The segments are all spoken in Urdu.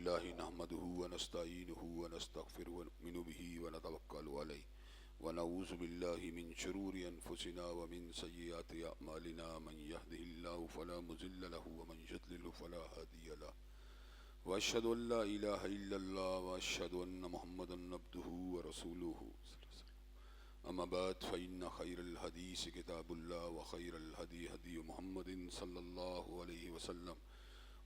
لله نحمده ونستعينه ونستغفره ونؤمن به ونتوكل عليه ونعوذ بالله من شرور أنفسنا ومن سيئات أعمالنا من يهده الله فلا مضل له ومن يضلل فلا هادي له وأشهد أن لا إله إلا الله وأشهد أن محمدا عبده ورسوله أما بعد فإن خير الحديث كتاب الله وخير الهدي هدي محمد صلى الله عليه وسلم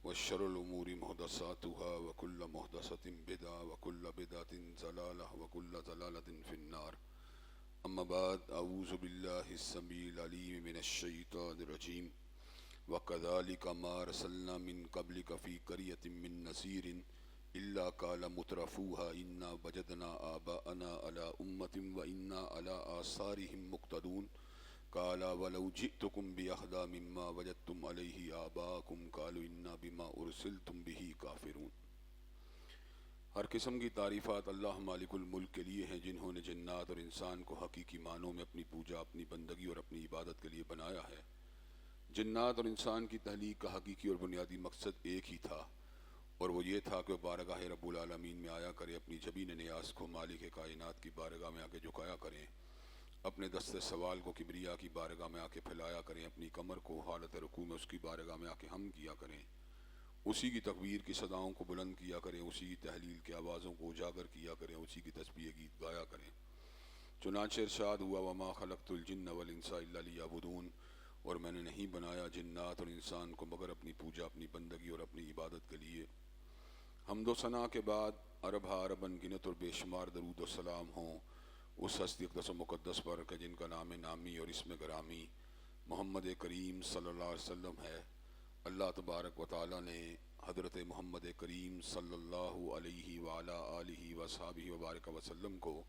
وشر الأمور محدثاتها وكل محدثة بدعة وكل بدعة ضلالة وكل ضلالة في النار. أما بعد أعوذ بالله السميع العليم من الشيطان الرجيم وكذلك ما أرسلنا من قبلك في قرية من نذير إلا قال مترفوها إنا وجدنا آباءنا على أمة وإنا على آثارهم مقتدون قال ولو جئتكم بأهدى مما وجدتم عليه آباءكم قالوا إنا بما أرسلتم به كافرون. ہر قسم کی تعریفات اللہ مالک الملک کے لیے ہیں جنہوں نے جنات اور انسان کو حقیقی معنوں میں اپنی پوجا، اپنی بندگی اور اپنی عبادت کے لیے بنایا ہے. جنات اور انسان کی تخلیق کا حقیقی اور بنیادی مقصد ایک ہی تھا، اور وہ یہ تھا کہ وہ بارگاہ رب العالمین میں آیا کرے، اپنی جبین نیاز کو مالک کائنات کی بارگاہ میں آ کے جھکایا کریں، اپنے دست سوال کو کبریا کی بارگاہ میں آ کے پھیلایا کریں، اپنی کمر کو حالت رکوع میں اس کی بارگاہ میں آ کے ہم کیا کریں، اسی کی تکبیر کی صداؤں کو بلند کیا کریں، اسی کی تحلیل کی آوازوں کو اجاگر کیا کریں، اسی کی تسبیح گیت گایا کریں. چنانچہ ارشاد ہوا وما خلقت الجن والانس الا لیعبدون، اور میں نے نہیں بنایا جنات اور انسان کو مگر اپنی پوجا، اپنی بندگی اور اپنی عبادت کے لیے. حمد و ثنا کے بعد عرب عرب انگنت اور بے شمار درود و سلام ہوں اس ہستی اقدس و مقدس پر کہ جن کا نام نامی اور اسم گرامی محمد کریم صلی اللہ علیہ وسلم ہے. اللہ تبارک و تعالی نے حضرت محمد کریم صلی اللہ علیہ وعلی آلہ وصحبہ وبارک وسلم کو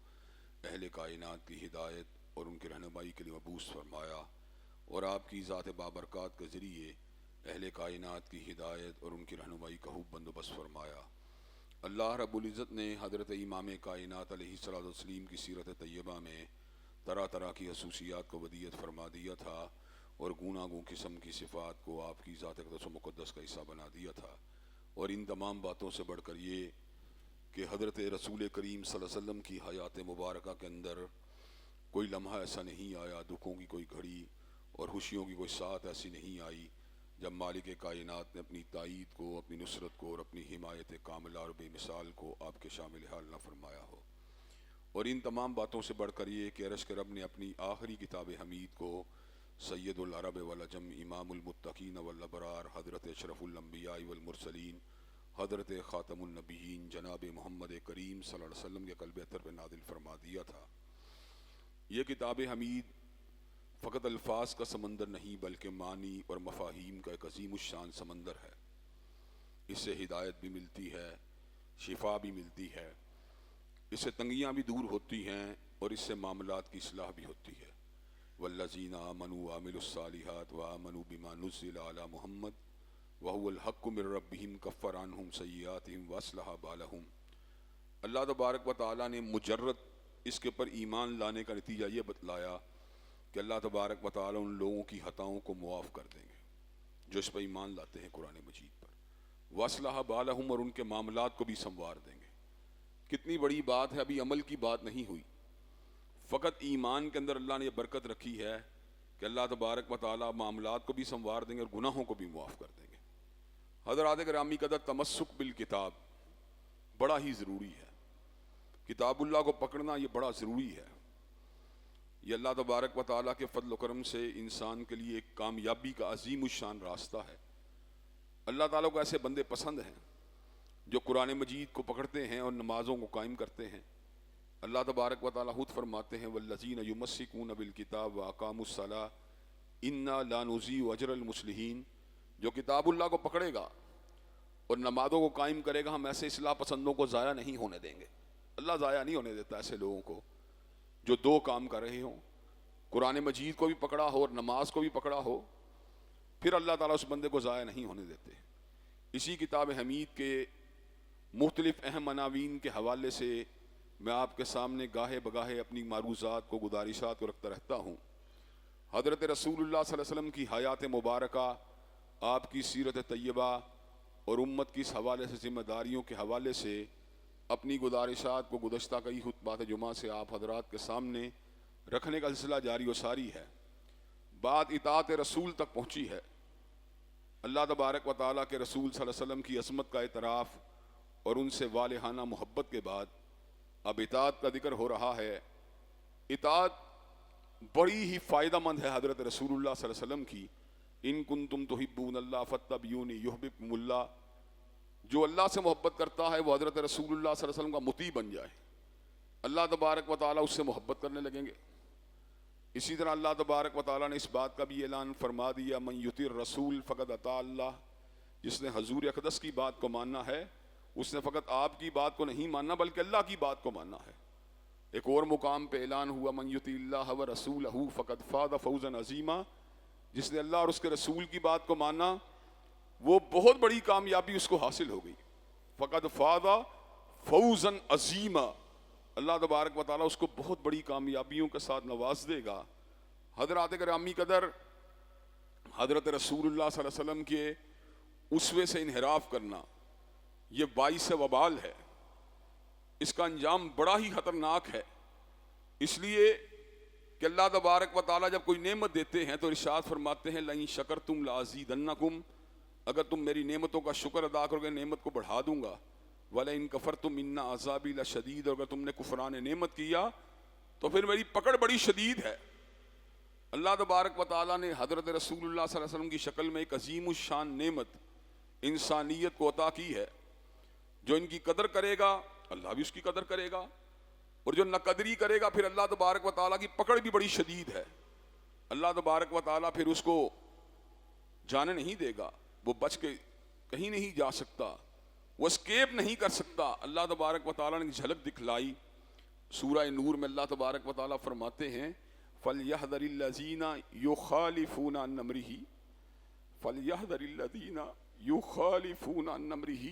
اہل کائنات کی ہدایت اور ان کی رہنمائی کے لیے مبعوث فرمایا، اور آپ کی ذات بابرکات کے ذریعے اہل کائنات کی ہدایت اور ان کی رہنمائی کا خوب بندوبست فرمایا. اللہ رب العزت نے حضرت امام کائنات علیہ الصلوۃ والتسلیم کی سیرت طیبہ میں طرح طرح کی خصوصیات کو ودیت فرما دیا تھا، اور گوناگوں قسم کی صفات کو آپ کی ذات اقدس و مقدس کا حصہ بنا دیا تھا. اور ان تمام باتوں سے بڑھ کر یہ کہ حضرت رسول کریم صلی اللہ علیہ وسلم کی حیات مبارکہ کے اندر کوئی لمحہ ایسا نہیں آیا، دکھوں کی کوئی گھڑی اور خوشیوں کی کوئی ساتھ ایسی نہیں آئی جب مالک کائنات نے اپنی تائید کو، اپنی نصرت کو اور اپنی حمایت کاملہ اور بے مثال کو آپ کے شامل حال نہ فرمایا ہو. اور ان تمام باتوں سے بڑھ کر یہ کہ عرش کے رب نے اپنی آخری کتاب حمید کو سید العرب والعجم امام المتقین والابرار حضرت اشرف الانبیاء والمرسلین حضرت خاتم النبیین جناب محمد کریم صلی اللہ علیہ وسلم کے قلب اطہر پہ نازل فرما دیا تھا. یہ کتاب حمید فقط الفاظ کا سمندر نہیں بلکہ معنی اور مفاہیم کا ایک عظیم الشان سمندر ہے. اس سے ہدایت بھی ملتی ہے، شفا بھی ملتی ہے، اس سے تنگیاں بھی دور ہوتی ہیں، اور اس سے معاملات کی اصلاح بھی ہوتی ہے. والذین آمنوا وعملوا الصالحات وآمنوا بما نزل علی محمد وهو الحق من ربهم کفر عنہم سیئاتہم واصلح بالہم. اللہ تبارک و تعالیٰ نے مجرد اس کے پر ایمان لانے کا نتیجہ یہ بتلایا کہ اللہ تبارک و تعالیٰ ان لوگوں کی خطاؤں کو معاف کر دیں گے جو اس پر ایمان لاتے ہیں قرآن مجید پر، واصلح بالہم، اور ان کے معاملات کو بھی سنوار دیں گے. کتنی بڑی بات ہے، ابھی عمل کی بات نہیں ہوئی، فقط ایمان کے اندر اللہ نے یہ برکت رکھی ہے کہ اللہ تبارک و تعالیٰ معاملات کو بھی سنوار دیں گے اور گناہوں کو بھی معاف کر دیں گے. حضرات گرامی قدر، تمسک بالکتاب بڑا ہی ضروری ہے. کتاب اللہ کو پکڑنا یہ بڑا ضروری ہے. یہ اللہ تبارک و تعالیٰ کے فضل و کرم سے انسان کے لیے ایک کامیابی کا عظیم الشان راستہ ہے. اللہ تعالیٰ کو ایسے بندے پسند ہیں جو قرآن مجید کو پکڑتے ہیں اور نمازوں کو قائم کرتے ہیں. اللہ تبارک و تعالیٰ خود فرماتے ہیں والذین یمسکون بالکتاب واقاموا الصلاۃ انا لا نضیع اجر المصلحین. جو کتاب اللہ کو پکڑے گا اور نمازوں کو قائم کرے گا، ہم ایسے اصلاح پسندوں کو ضائع نہیں ہونے دیں گے. اللہ ضائع نہیں ہونے دیتا ایسے لوگوں کو جو دو کام کر رہے ہوں، قرآن مجید کو بھی پکڑا ہو اور نماز کو بھی پکڑا ہو، پھر اللہ تعالیٰ اس بندے کو ضائع نہیں ہونے دیتے. اسی کتاب حمید کے مختلف اہم عناوین کے حوالے سے میں آپ کے سامنے گاہے بگاہے اپنی معروضات کو، گزارشات کو رکھتا رہتا ہوں. حضرت رسول اللہ صلی اللہ علیہ وسلم کی حیات مبارکہ، آپ کی سیرت طیبہ اور امت کی اس حوالے سے ذمہ داریوں کے حوالے سے اپنی گزارشات کو گزشتہ کئی خطبات جمعہ سے آپ حضرات کے سامنے رکھنے کا سلسلہ جاری و ساری ہے۔ بات اطاعت رسول تک پہنچی ہے۔ اللہ تبارک و تعالیٰ کے رسول صلی اللہ علیہ وسلم کی عظمت کا اعتراف اور ان سے والہانہ محبت کے بعد اب اطاعت کا ذکر ہو رہا ہے۔ اطاعت بڑی ہی فائدہ مند ہے حضرت رسول اللہ صلی اللہ علیہ وسلم کی۔ ان کنتم تحبون اللہ فاتبعونی یحببکم اللہ، جو اللہ سے محبت کرتا ہے وہ حضرت رسول اللہ صلی اللہ علیہ وسلم کا مطیع بن جائے، اللہ تبارک و تعالیٰ اس سے محبت کرنے لگیں گے۔ اسی طرح اللہ تبارک و تعالیٰ نے اس بات کا بھی اعلان فرما دیا، من یطع الرسول فقد اطاع اللہ، جس نے حضور اقدس کی بات کو ماننا ہے اس نے فقط آپ کی بات کو نہیں ماننا بلکہ اللہ کی بات کو ماننا ہے۔ ایک اور مقام پہ اعلان ہوا، من یطع اللہ ورسولہ فقد فاز فوزا عظیما، جس نے اللہ اور اس کے رسول کی بات کو مانا وہ بہت بڑی کامیابی اس کو حاصل ہو گئی۔ فقد فاز فوزا عظیما، اللہ تبارک و تعالیٰ اس کو بہت بڑی کامیابیوں کے ساتھ نواز دے گا۔ حضرات گرامی قدر، حضرت رسول اللہ صلی اللہ علیہ وسلم کے اسوے سے انحراف کرنا یہ باعث وبال ہے، اس کا انجام بڑا ہی خطرناک ہے۔ اس لیے کہ اللہ تبارک و تعالیٰ جب کوئی نعمت دیتے ہیں تو ارشاد فرماتے ہیں لئن شکرتم لازیدنکم، اگر تم میری نعمتوں کا شکر ادا کرو گے نعمت کو بڑھا دوں گا، وَلَئِن كَفَرْتُمْ إِنَّ عَذَابِي لَشَدِيدٌ، اگر تم نے کفران نعمت کیا تو پھر میری پکڑ بڑی شدید ہے۔ اللہ تبارک و تعالیٰ نے حضرت رسول اللہ صلی اللہ علیہ وسلم کی شکل میں ایک عظیم الشان نعمت انسانیت کو عطا کی ہے۔ جو ان کی قدر کرے گا اللہ بھی اس کی قدر کرے گا، اور جو ناقدری کرے گا پھر اللہ تبارک و تعالیٰ کی پکڑ بھی بڑی شدید ہے۔ اللہ تبارک و تعالیٰ پھر اس کو جانے نہیں دے گا، وہ بچ کے کہیں نہیں جا سکتا، وہ اسکیپ نہیں کر سکتا۔ اللہ تبارک و تعالیٰ نے جھلک دکھلائی سورہ نور میں۔ اللہ تبارک و تعالیٰ فرماتے ہیں فَلْيَحْذَرِ الَّذِينَ يُخَالِفُونَ عَنْ أَمْرِهِ فَلْيَحْذَرِ الَّذِينَ يُخَالِفُونَ عَنْ أَمْرِهِ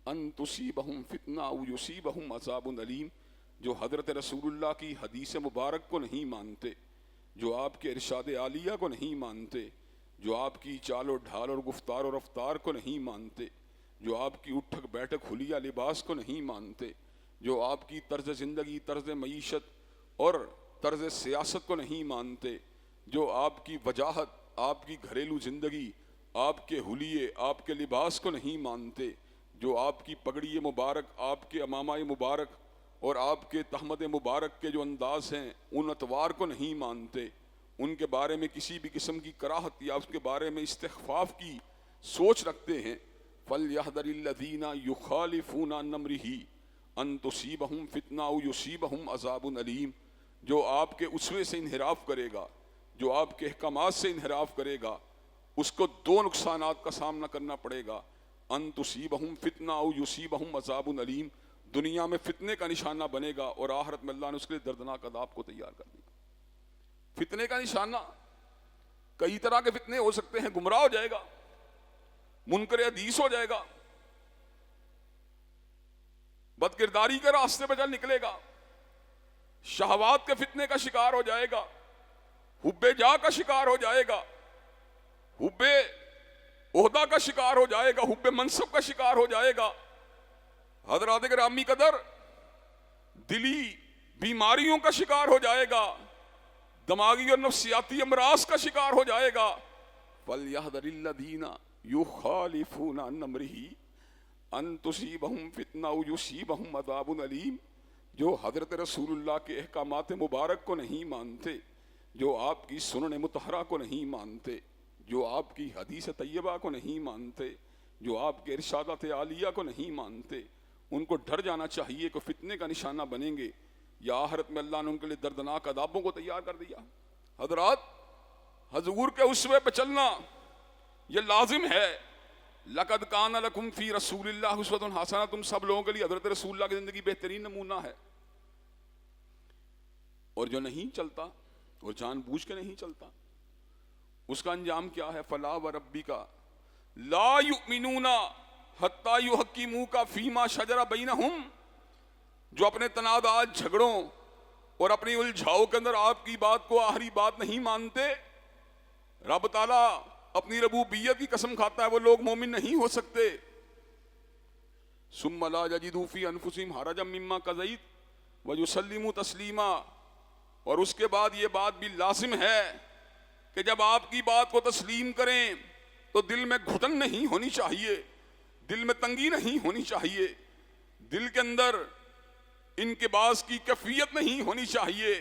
أَن تُصِيبَهُمْ فِتْنَةٌ أَوْ يُصِيبَهُمْ عَذَابٌ أَلِيمٌ، جو حضرت رسول اللہ کی حدیث مبارک کو نہیں مانتے، جو آپ کے ارشاد عالیہ کو نہیں مانتے، جو آپ کی چال و ڈھال اور گفتار و رفتار کو نہیں مانتے، جو آپ کی اٹھک بیٹھک حلیہ لباس کو نہیں مانتے، جو آپ کی طرز زندگی، طرز معیشت اور طرز سیاست کو نہیں مانتے، جو آپ کی وجاہت، آپ کی گھریلو زندگی، آپ کے حلیے، آپ کے لباس کو نہیں مانتے، جو آپ کی پگڑی مبارک، آپ کے امامہ مبارک اور آپ کے تہمد مبارک کے جو انداز ہیں ان اطوار کو نہیں مانتے، ان کے بارے میں کسی بھی قسم کی کراہت یا اس کے بارے میں استخفاف کی سوچ رکھتے ہیں، فَلْيَحْذَرِ الَّذِينَ يُخَالِفُونَ عَنْ أَمْرِهِ أَن تُصِيبَهُمْ فِتْنَةٌ أَوْ يُصِيبَهُمْ عَذَابٌ أَلِيمٌ، جو آپ کے اسوے سے انحراف کرے گا، جو آپ کے احکامات سے انحراف کرے گا، اس کو دو نقصانات کا سامنا کرنا پڑے گا۔ ان تصیبہم فتنہ او یصیبہم عذاب علیم، دنیا میں فتنے کا نشانہ بنے گا اور آخرت میں اللہ نے اس کے لیے دردناک عذاب کو تیار کر دیا۔ فتنے کا نشانہ کئی طرح کے فتنے ہو سکتے ہیں، گمراہ ہو جائے گا، منکر حدیث ہو جائے گا، بد کرداری کے راستے پہ چل نکلے گا، شہوات کے فتنے کا شکار ہو جائے گا، حب جاہ کا شکار ہو جائے گا، حب عہدہ کا شکار ہو جائے گا، حب منصب کا شکار ہو جائے گا۔ حضرات گرامی قدر، دلی بیماریوں کا شکار ہو جائے گا، دماغی اور نفسیاتی امراض کا شکار ہو جائے گا۔ فَلْيَحْذَرِ الَّذِينَ يُخَالِفُونَ عَنْ أَمْرِهِ أَن تُصِيبَهُمْ فِتْنَةٌ أَوْ يُصِيبَهُمْ عَذَابٌ أَلِيمٌ، جو حضرت رسول اللہ کے احکامات مبارک کو نہیں مانتے، جو آپ کی سنن مطہرہ کو نہیں مانتے، جو آپ کی حدیث طیبہ کو نہیں مانتے، جو آپ کے ارشادات عالیہ کو نہیں مانتے، ان کو ڈر جانا چاہیے کہ فتنے کا نشانہ بنیں گے یا آخرت میں اللہ نے ان کے لیے دردناک عذابوں کو تیار کر دیا۔ حضرات، حضور کے اسوے پہ چلنا یہ لازم ہے۔ لَقَدْ كَانَ لَكُمْ فِي رَسُولِ اللَّهِ أُسْوَةٌ حَسَنَةٌ، تم سب لوگوں کے لیے حضرت رسول اللہ کی زندگی بہترین نمونہ ہے۔ اور جو نہیں چلتا اور جان بوجھ کے نہیں چلتا، اس کا انجام کیا ہے؟ فَلَا وَرَبِّكَ لَا يُؤْمِنُونَ حَتَّى يُحَكِّمُوكَ فِي مَا شَجَرَ بَيْنَهُمْ، جو اپنے تنازعات، جھگڑوں اور اپنی الجھاؤ کے اندر آپ کی بات کو آخری بات نہیں مانتے۔ رب تعالیٰ اپنی ربوبیت کی قسم کھاتا ہے وہ لوگ مومن نہیں ہو سکتے ثم لا یجدوا فی انفسہم حرجا مما قضیت ویسلموا تسلیما. اور اس کے بعد یہ بات بھی لازم ہے کہ جب آپ کی بات کو تسلیم کریں تو دل میں گھٹن نہیں ہونی چاہیے، دل میں تنگی نہیں ہونی چاہیے، دل کے اندر انکباس کی کیفیت نہیں ہونی چاہیے.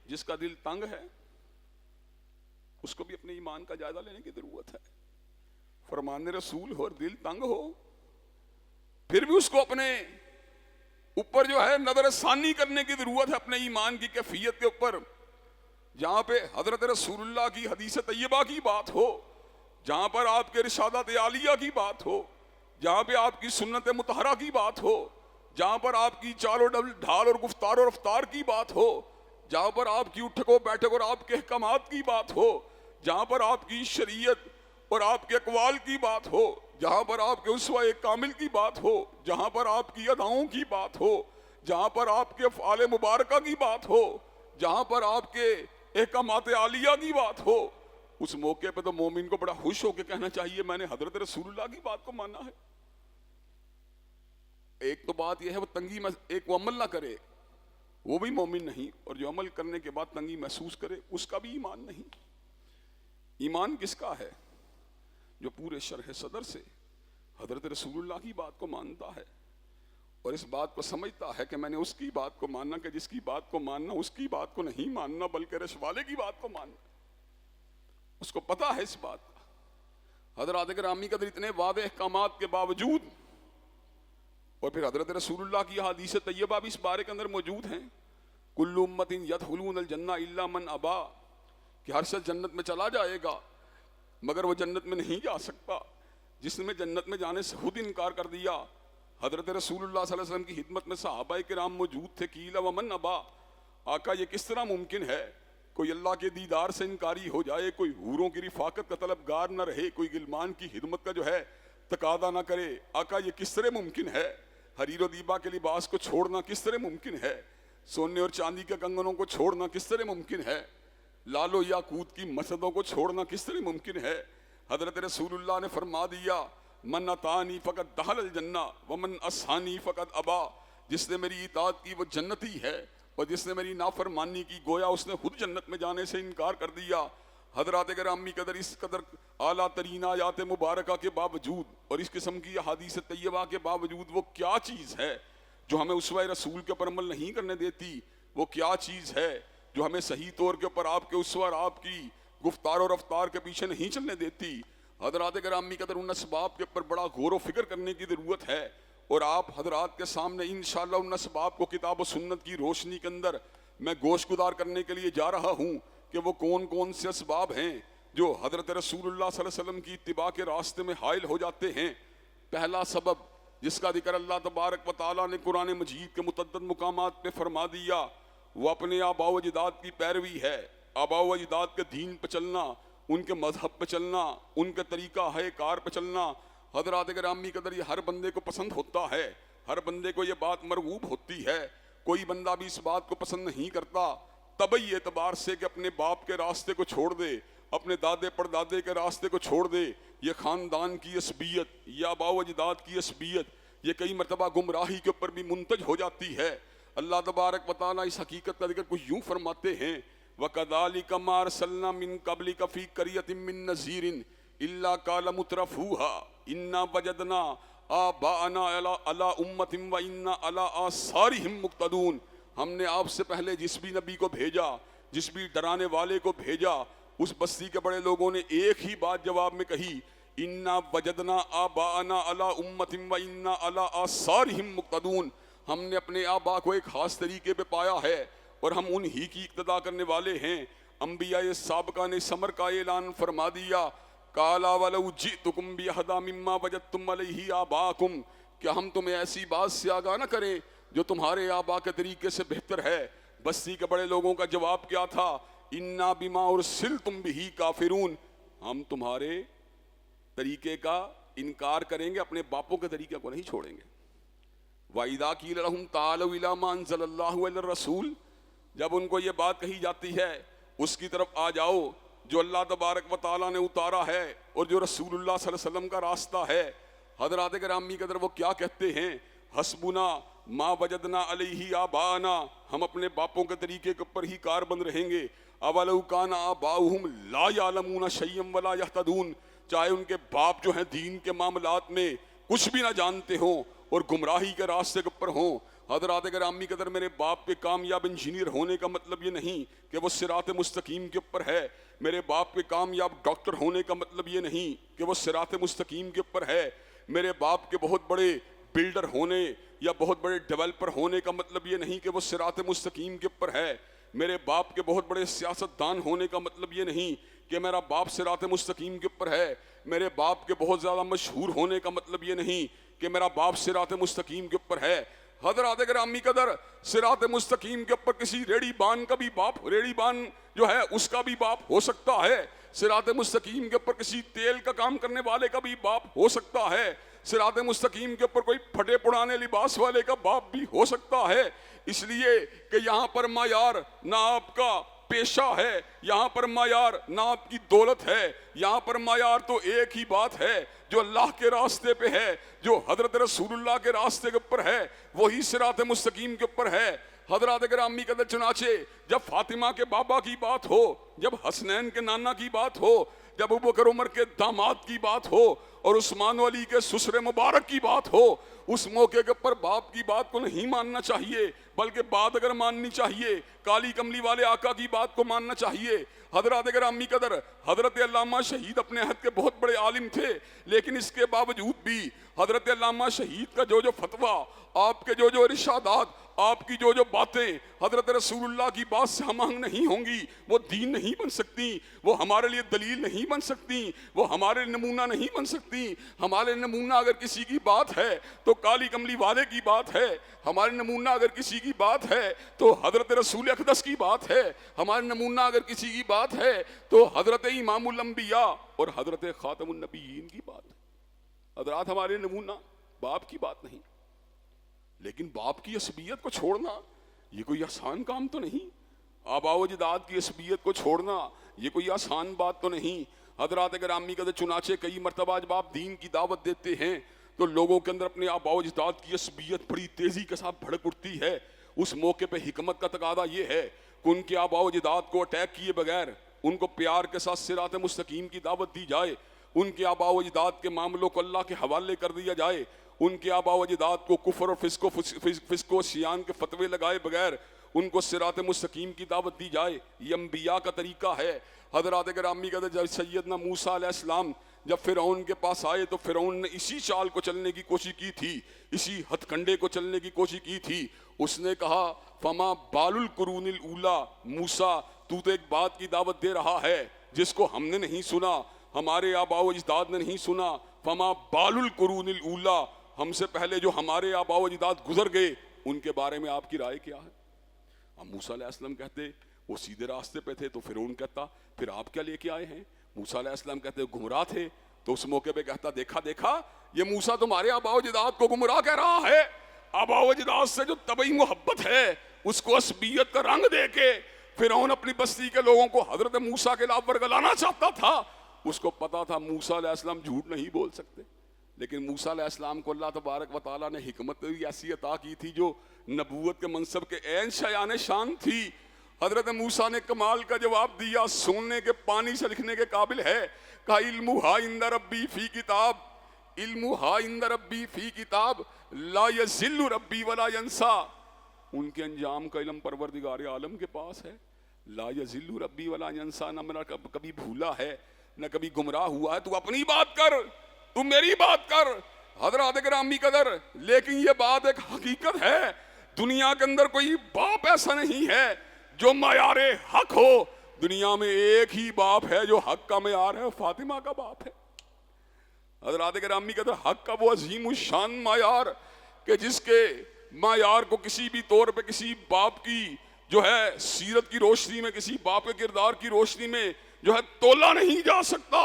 جس کا دل تنگ ہے اس کو بھی اپنے ایمان کا جائزہ لینے کی ضرورت ہے. فرمان رسول ہو اور دل تنگ ہو پھر بھی اس کو اپنے اوپر جو ہے نظر ثانی کرنے کی ضرورت ہے، اپنے ایمان کی کیفیت کے اوپر. جہاں پہ حضرت رسول اللہ کی حدیث طیبہ کی بات ہو، جہاں پر آپ کے ارشادات عالیہ کی بات ہو، جہاں پہ آپ کی سنت مطہرہ کی بات ہو، جہاں پر آپ کی چال و ڈھال اور گفتار اور رفتار کی بات ہو، جہاں پر آپ کی اٹھک و بیٹھک اور آپ کے احکامات کی بات ہو، جہاں پر آپ کی شریعت اور آپ کے اقوال کی بات ہو، جہاں پر آپ کے اسوہ کامل کی بات ہو، جہاں پر آپ کی اداؤں کی بات ہو، جہاں پر آپ کے افعال مبارکہ کی بات ہو، جہاں پر آپ کے احکامات عالیہ کی بات ہو، اس موقع پہ تو مومن کو بڑا خوش ہو کے کہنا چاہیے میں نے حضرت رسول اللہ کی بات کو ماننا ہے. ایک تو بات یہ ہے وہ تنگی میں ایک وہ عمل نہ کرے وہ بھی مومن نہیں، اور جو عمل کرنے کے بعد تنگی محسوس کرے اس کا بھی ایمان نہیں. ایمان کس کا ہے؟ جو پورے شرح صدر سے حضرت رسول اللہ کی بات کو مانتا ہے اور اس بات کو سمجھتا ہے کہ میں نے اس کی بات کو ماننا، کہ جس کی بات کو ماننا اس کی بات کو نہیں ماننا بلکہ رش والے کی بات کو ماننا. اس کو پتا ہے اس بات کا. حضرات گرامی قدر اتنے واضح احکامات کے باوجود اور پھر حضرت رسول اللہ کی حدیث طیبہ بھی اس بارے کے اندر موجود ہیں. کل امت یدخلون الجنہ الا من ابا، کہ ہر شخص جنت میں چلا جائے گا مگر وہ جنت میں نہیں جا سکتا جس نے جنت میں جانے سے خود انکار کر دیا. حضرت رسول اللہ صلی اللہ علیہ وسلم کی خدمت میں صحابہ کرام موجود تھے. قیل ومن ابا، آقا یہ کس طرح ممکن ہے کوئی اللہ کے دیدار سے انکاری ہو جائے، کوئی حوروں کی رفاقت کا طلبگار نہ رہے، کوئی غلمان کی خدمت کا جو ہے تقاضا نہ کرے. آقا یہ کس طرح ممکن ہے؟ حریر و دیبا کے لباس کو چھوڑنا کس طرح ممکن ہے؟ سونے اور چاندی کے کنگنوں کو چھوڑنا کس طرح ممکن ہے؟ لال و یاقوت کی مسجدوں کو چھوڑنا کس طرح ممکن ہے؟ حضرت رسول اللہ نے فرما دیا من اطاعنی فقط دخل الجنہ ومن عصانی فقط ابا، جس نے میری اطاعت کی وہ جنتی ہے اور جس نے میری نافرمانی کی گویا اس نے خود جنت میں جانے سے انکار کر دیا. حضرات گرامی قدر اس قدر اعلیٰ ترین آیات مبارکہ کے باوجود اور اس قسم کی احادیث طیبہ کے باوجود وہ کیا چیز ہے جو ہمیں اسوہ رسول کے اوپر عمل نہیں کرنے دیتی؟ وہ کیا چیز ہے جو ہمیں صحیح طور کے اوپر آپ کے اسوہ اور آپ کی گفتار اور رفتار کے پیچھے نہیں چلنے دیتی؟ حضرات گرامی قدر ان اسباب کے اوپر بڑا غور و فکر کرنے کی ضرورت ہے، اور آپ حضرات کے سامنے انشاءاللہ ان اسباب کو کتاب و سنت کی روشنی کے اندر میں گوش گدار کرنے کے لیے جا رہا ہوں کہ وہ کون کون سے اسباب ہیں جو حضرت رسول اللہ صلی اللہ علیہ وسلم کی اتباع کے راستے میں حائل ہو جاتے ہیں. پہلا سبب جس کا ذکر اللہ تبارک و تعالیٰ نے قرآن مجید کے متعدد مقامات پہ فرما دیا وہ اپنے آباء و اجداد کی پیروی ہے. آباء و اجداد کے دین پہ چلنا، ان کے مذہب پہ چلنا، ان کے طریقہ ہے کار پہ چلنا. حضرات گرامی قدر یہ ہر بندے کو پسند ہوتا ہے، ہر بندے کو یہ بات مرغوب ہوتی ہے. کوئی بندہ بھی اس بات کو پسند نہیں کرتا طبعی اعتبار سے کہ اپنے باپ کے راستے کو چھوڑ دے، اپنے دادے پردادے کے راستے کو چھوڑ دے. یہ خاندان کی عصبیت یا آباء و اجداد کی عصبیت یہ کئی مرتبہ گمراہی کے اوپر بھی منتج ہو جاتی ہے. اللہ تبارک و تعالیٰ اس حقیقت کا ذکر کچھ یوں فرماتے ہیں وَكَذَلِكَ مَا أَرْسَلْنَا مِن قَبْلِكَ فِي قَرْيَةٍ مِّن نَذِيرٍ إِلَّا قَالَ مُتْرَفُوهَا إِنَّا وَجَدْنَا آبَاءَنَا عَلَىٰ أُمَّةٍ وَإِنَّا عَلَىٰ آثَارِهِم مُقْتَدُونَ. ہم نے آپ سے پہلے جس بھی نبی کو بھیجا، جس بھی ڈرانے والے کو بھیجا، اس بستی کے بڑے لوگوں نے ایک ہی بات جواب میں کہی اِنَّا وَجَدْنَا آبَاءَنَا عَلَىٰ أُمَّةٍ وَإِنَّا عَلَىٰ آثَارِهِم مُقْتَدُونَ. ہم نے اپنے آبا کو ایک خاص طریقے پہ پایا ہے اور ہم انہی کی اقتدا کرنے والے ہیں. انبیاء سابقہ نے ثمر کا اعلان فرما دیا قَالَ وَلَوْ جِئْتُكُمْ بِأَحْدَىٰ مِمَّا وَجَدتُّمْ عَلَيْهِ آبَاءَكُمْ، کیا ہم تمہیں ایسی بات سے آگاہ نہ کریں جو تمہارے آبا کے طریقے سے بہتر ہے؟ بستی کے بڑے لوگوں کا جواب کیا تھا؟ اِنَّا بِمَا أُرْسِلْتُمْ بِهِ كَافِرُونَ. ہم تمہارے طریقے کا انکار کریں گے، اپنے باپوں کے طریقے کو نہیں چھوڑیں گے. وَإِذَا قِيلَ لَهُمْ تَعَالَوْا إِلَىٰ مَا أَنزَلَ اللَّهُ وَإِلَى الرَّسُولِ، جب ان کو یہ بات کہی جاتی ہے اس کی طرف آ جاؤ جو اللہ تبارک و تعالیٰ نے اتارا ہے اور جو رسول اللہ صلی اللہ علیہ وسلم کا راستہ ہے. حضرات گرامی قدر وہ کیا کہتے ہیں؟ حسبنا ما وجدنا علیہ آبانا، ہم اپنے باپوں کے طریقے کے اوپر ہی کاربند رہیں گے. اولو کان آباؤہم لا یعلمون شیئا ولا یہتدون، چاہے ان کے باپ جو ہیں دین کے معاملات میں کچھ بھی نہ جانتے ہوں اور گمراہی کے راستے کے اوپر ہوں. حضرات گرامی قدر میرے باپ کے کامیاب انجینئر ہونے کا مطلب یہ نہیں کہ وہ صراط مستقیم کے اوپر ہے. میرے باپ کے کامیاب ڈاکٹر ہونے کا مطلب یہ نہیں کہ وہ صراط مستقیم کے اوپر ہے. میرے باپ کے بہت بڑے بلڈر ہونے یا بہت بڑے ڈیولپر ہونے کا مطلب یہ نہیں کہ وہ صراط مستقیم کے اوپر ہے. میرے باپ کے بہت بڑے سیاستدان ہونے کا مطلب یہ نہیں کہ میرا باپ صراط مستقیم کے اوپر ہے. میرے باپ کے بہت زیادہ مشہور ہونے کا مطلب یہ نہیں کہ میرا باپ صراط مستقیم کے اوپر ہے. حضرات گرامی قدر صراط مستقیم کے اوپر کسی ریڑی بان کا بھی باپ، ریڑی بان جو ہے اس کا بھی باپ ہو سکتا ہے. صراط مستقیم کے اوپر کسی تیل کا کام کرنے والے کا بھی باپ ہو سکتا ہے. صراط مستقیم کے اوپر کوئی پھٹے پرانے لباس والے کا باپ بھی ہو سکتا ہے. اس لیے کہ یہاں پر معیار نہ آپ کا پیشہ ہے، یہاں پر معیار نہ آپ کی دولت ہے، یہاں پر معیار تو ایک ہی بات ہے جو اللہ کے راستے پہ ہے، جو حضرت رسول اللہ کے راستے کے اوپر ہے، وہی صراط مستقیم کے اوپر ہے. حضرات گرامی قدر چنانچہ جب فاطمہ کے بابا کی بات ہو، جب حسنین کے نانا کی بات ہو، جب ابوبکر عمر کے داماد کی بات ہو اور عثمان و علی کے سسر مبارک کی بات ہو، اس موقع کے اوپر باپ کی بات کو نہیں ماننا چاہیے بلکہ بات اگر ماننی چاہیے کالی کملی والے آقا کی بات کو ماننا چاہیے. حضرات گرامی قدر حضرت علامہ شہید اپنے عہد کے بہت بڑے عالم تھے، لیکن اس کے باوجود بھی حضرت علامہ شہید کا جو فتویٰ، آپ کے جو ارشادات، آپ کی جو باتیں حضرت رسول اللہ کی بات سے ہم آہنگ نہیں ہوں گی، وہ دین نہیں بن سکتی، وہ ہمارے لیے دلیل نہیں بن سکتی، وہ ہمارے نمونہ نہیں بن سکتی. ہمارے نمونہ اگر کسی کی بات ہے تو کالی کملی والے کی بات ہے، ہمارے نمونہ اگر کسی کی بات ہے تو حضرت رسول اقدس کی بات ہے، ہمارے نمونہ اگر کسی کی بات ہے تو حضرت امام الانبیاء اور حضرت خاتم النبیین کی بات ہے. حضرات ہمارے نمونہ باپ کی بات نہیں، لیکن باپ کی عصبیت کو چھوڑنا یہ کوئی آسان کام تو نہیں. آبا و اجداد کی عصبیت کو چھوڑنا یہ کوئی آسان بات تو نہیں. حضرات گرامی قدر چنانچہ کئی مرتبہ جب آپ دین کی دعوت دیتے ہیں تو لوگوں کے اندر اپنے آبا و اجداد کی عصبیت بڑی تیزی کے ساتھ بھڑک اٹھتی ہے. اس موقع پہ حکمت کا تقاضا یہ ہے کہ ان کے آبا و اجداد کو اٹیک کیے بغیر ان کو پیار کے ساتھ صراط مستقیم کی دعوت دی جائے، ان کے آبا و اجداد کے معاملوں کو اللہ کے حوالے کر دیا جائے، ان کے آبا و اجداد کو کفر اور فسق و عصیان کے فتوے لگائے بغیر ان کو صراط مستقیم کی دعوت دی جائے. یہ انبیاء کا طریقہ ہے. حضرات گرامی قدر جب سیدنا موسیٰ علیہ السلام جب فرعون کے پاس آئے تو فرعون نے اسی چال کو چلنے کی کوشش کی تھی، اسی ہتھ کنڈے کو چلنے کی کوشش کی تھی. اس نے کہا فما بال القرون الاولیٰ، موسیٰ تو ایک بات کی دعوت دے رہا ہے جس کو ہم نے نہیں سنا، ہمارے آبا و اجداد نے نہیں سنا. فما بال القرون الاولیٰ، ہم سے پہلے جو ہمارے آبا و اجداد گزر گئے ان کے بارے میں آپ کی رائے کیا ہے؟ اب موسیٰ علیہ السلام کہتے وہ سیدھے راستے پہ تھے، تو فرعون کہتا پھر آپ کیا لے کے آئے ہیں؟ موسیٰ علیہ السلام کہتے گمراہ تھے، تو اس موقع پہ کہتا دیکھا دیکھا یہ موسیٰ تمہارے آبا و اجداد کو گمراہ کہہ رہا ہے. آبا و اجداد سے جو طبعی محبت ہے اس کو عصبیت کا رنگ دے کے فرعون اپنی بستی کے لوگوں کو حضرت موسیٰ کے خلاف ورگلانا چاہتا تھا. اس کو پتا تھا موسیٰ علیہ السلام جھوٹ نہیں بول سکتے، لیکن موسیٰ علیہ السلام کو اللہ تبارک و تعالیٰ نے حکمت ایسی عطا کی تھی جو نبوت کے منصب کے عین شایان شان تھی. حضرت موسیٰ نے کمال کا جواب دیا، سونے کے پانی سے لکھنے کے قابل ہے. کہا علمھا عند ربی فی کتاب، علمھا عند ربی فی کتاب لا یضل ربی ولا ینسا. ان کے انجام کا علم پروردگار عالم کے پاس ہے. لا یضل ربی ولا ینسا، نہ میرا کبھی بھولا ہے نہ کبھی گمراہ ہوا ہے. تو اپنی بات کر، تو میری بات کر. حضرات گرامی قدر لیکن یہ بات ایک حقیقت ہے، دنیا کے اندر کوئی باپ ایسا نہیں ہے جو معیار حق ہو. دنیا میں ایک ہی باپ ہے جو حق کا معیار ہے، فاطمہ کا باپ ہے. حضرات گرامی قدر حق کا وہ عظیم الشان معیار کہ جس کے معیار کو کسی بھی طور پہ کسی باپ کی جو ہے سیرت کی روشنی میں، کسی باپ کے کردار کی روشنی میں جو ہے تولا نہیں جا سکتا.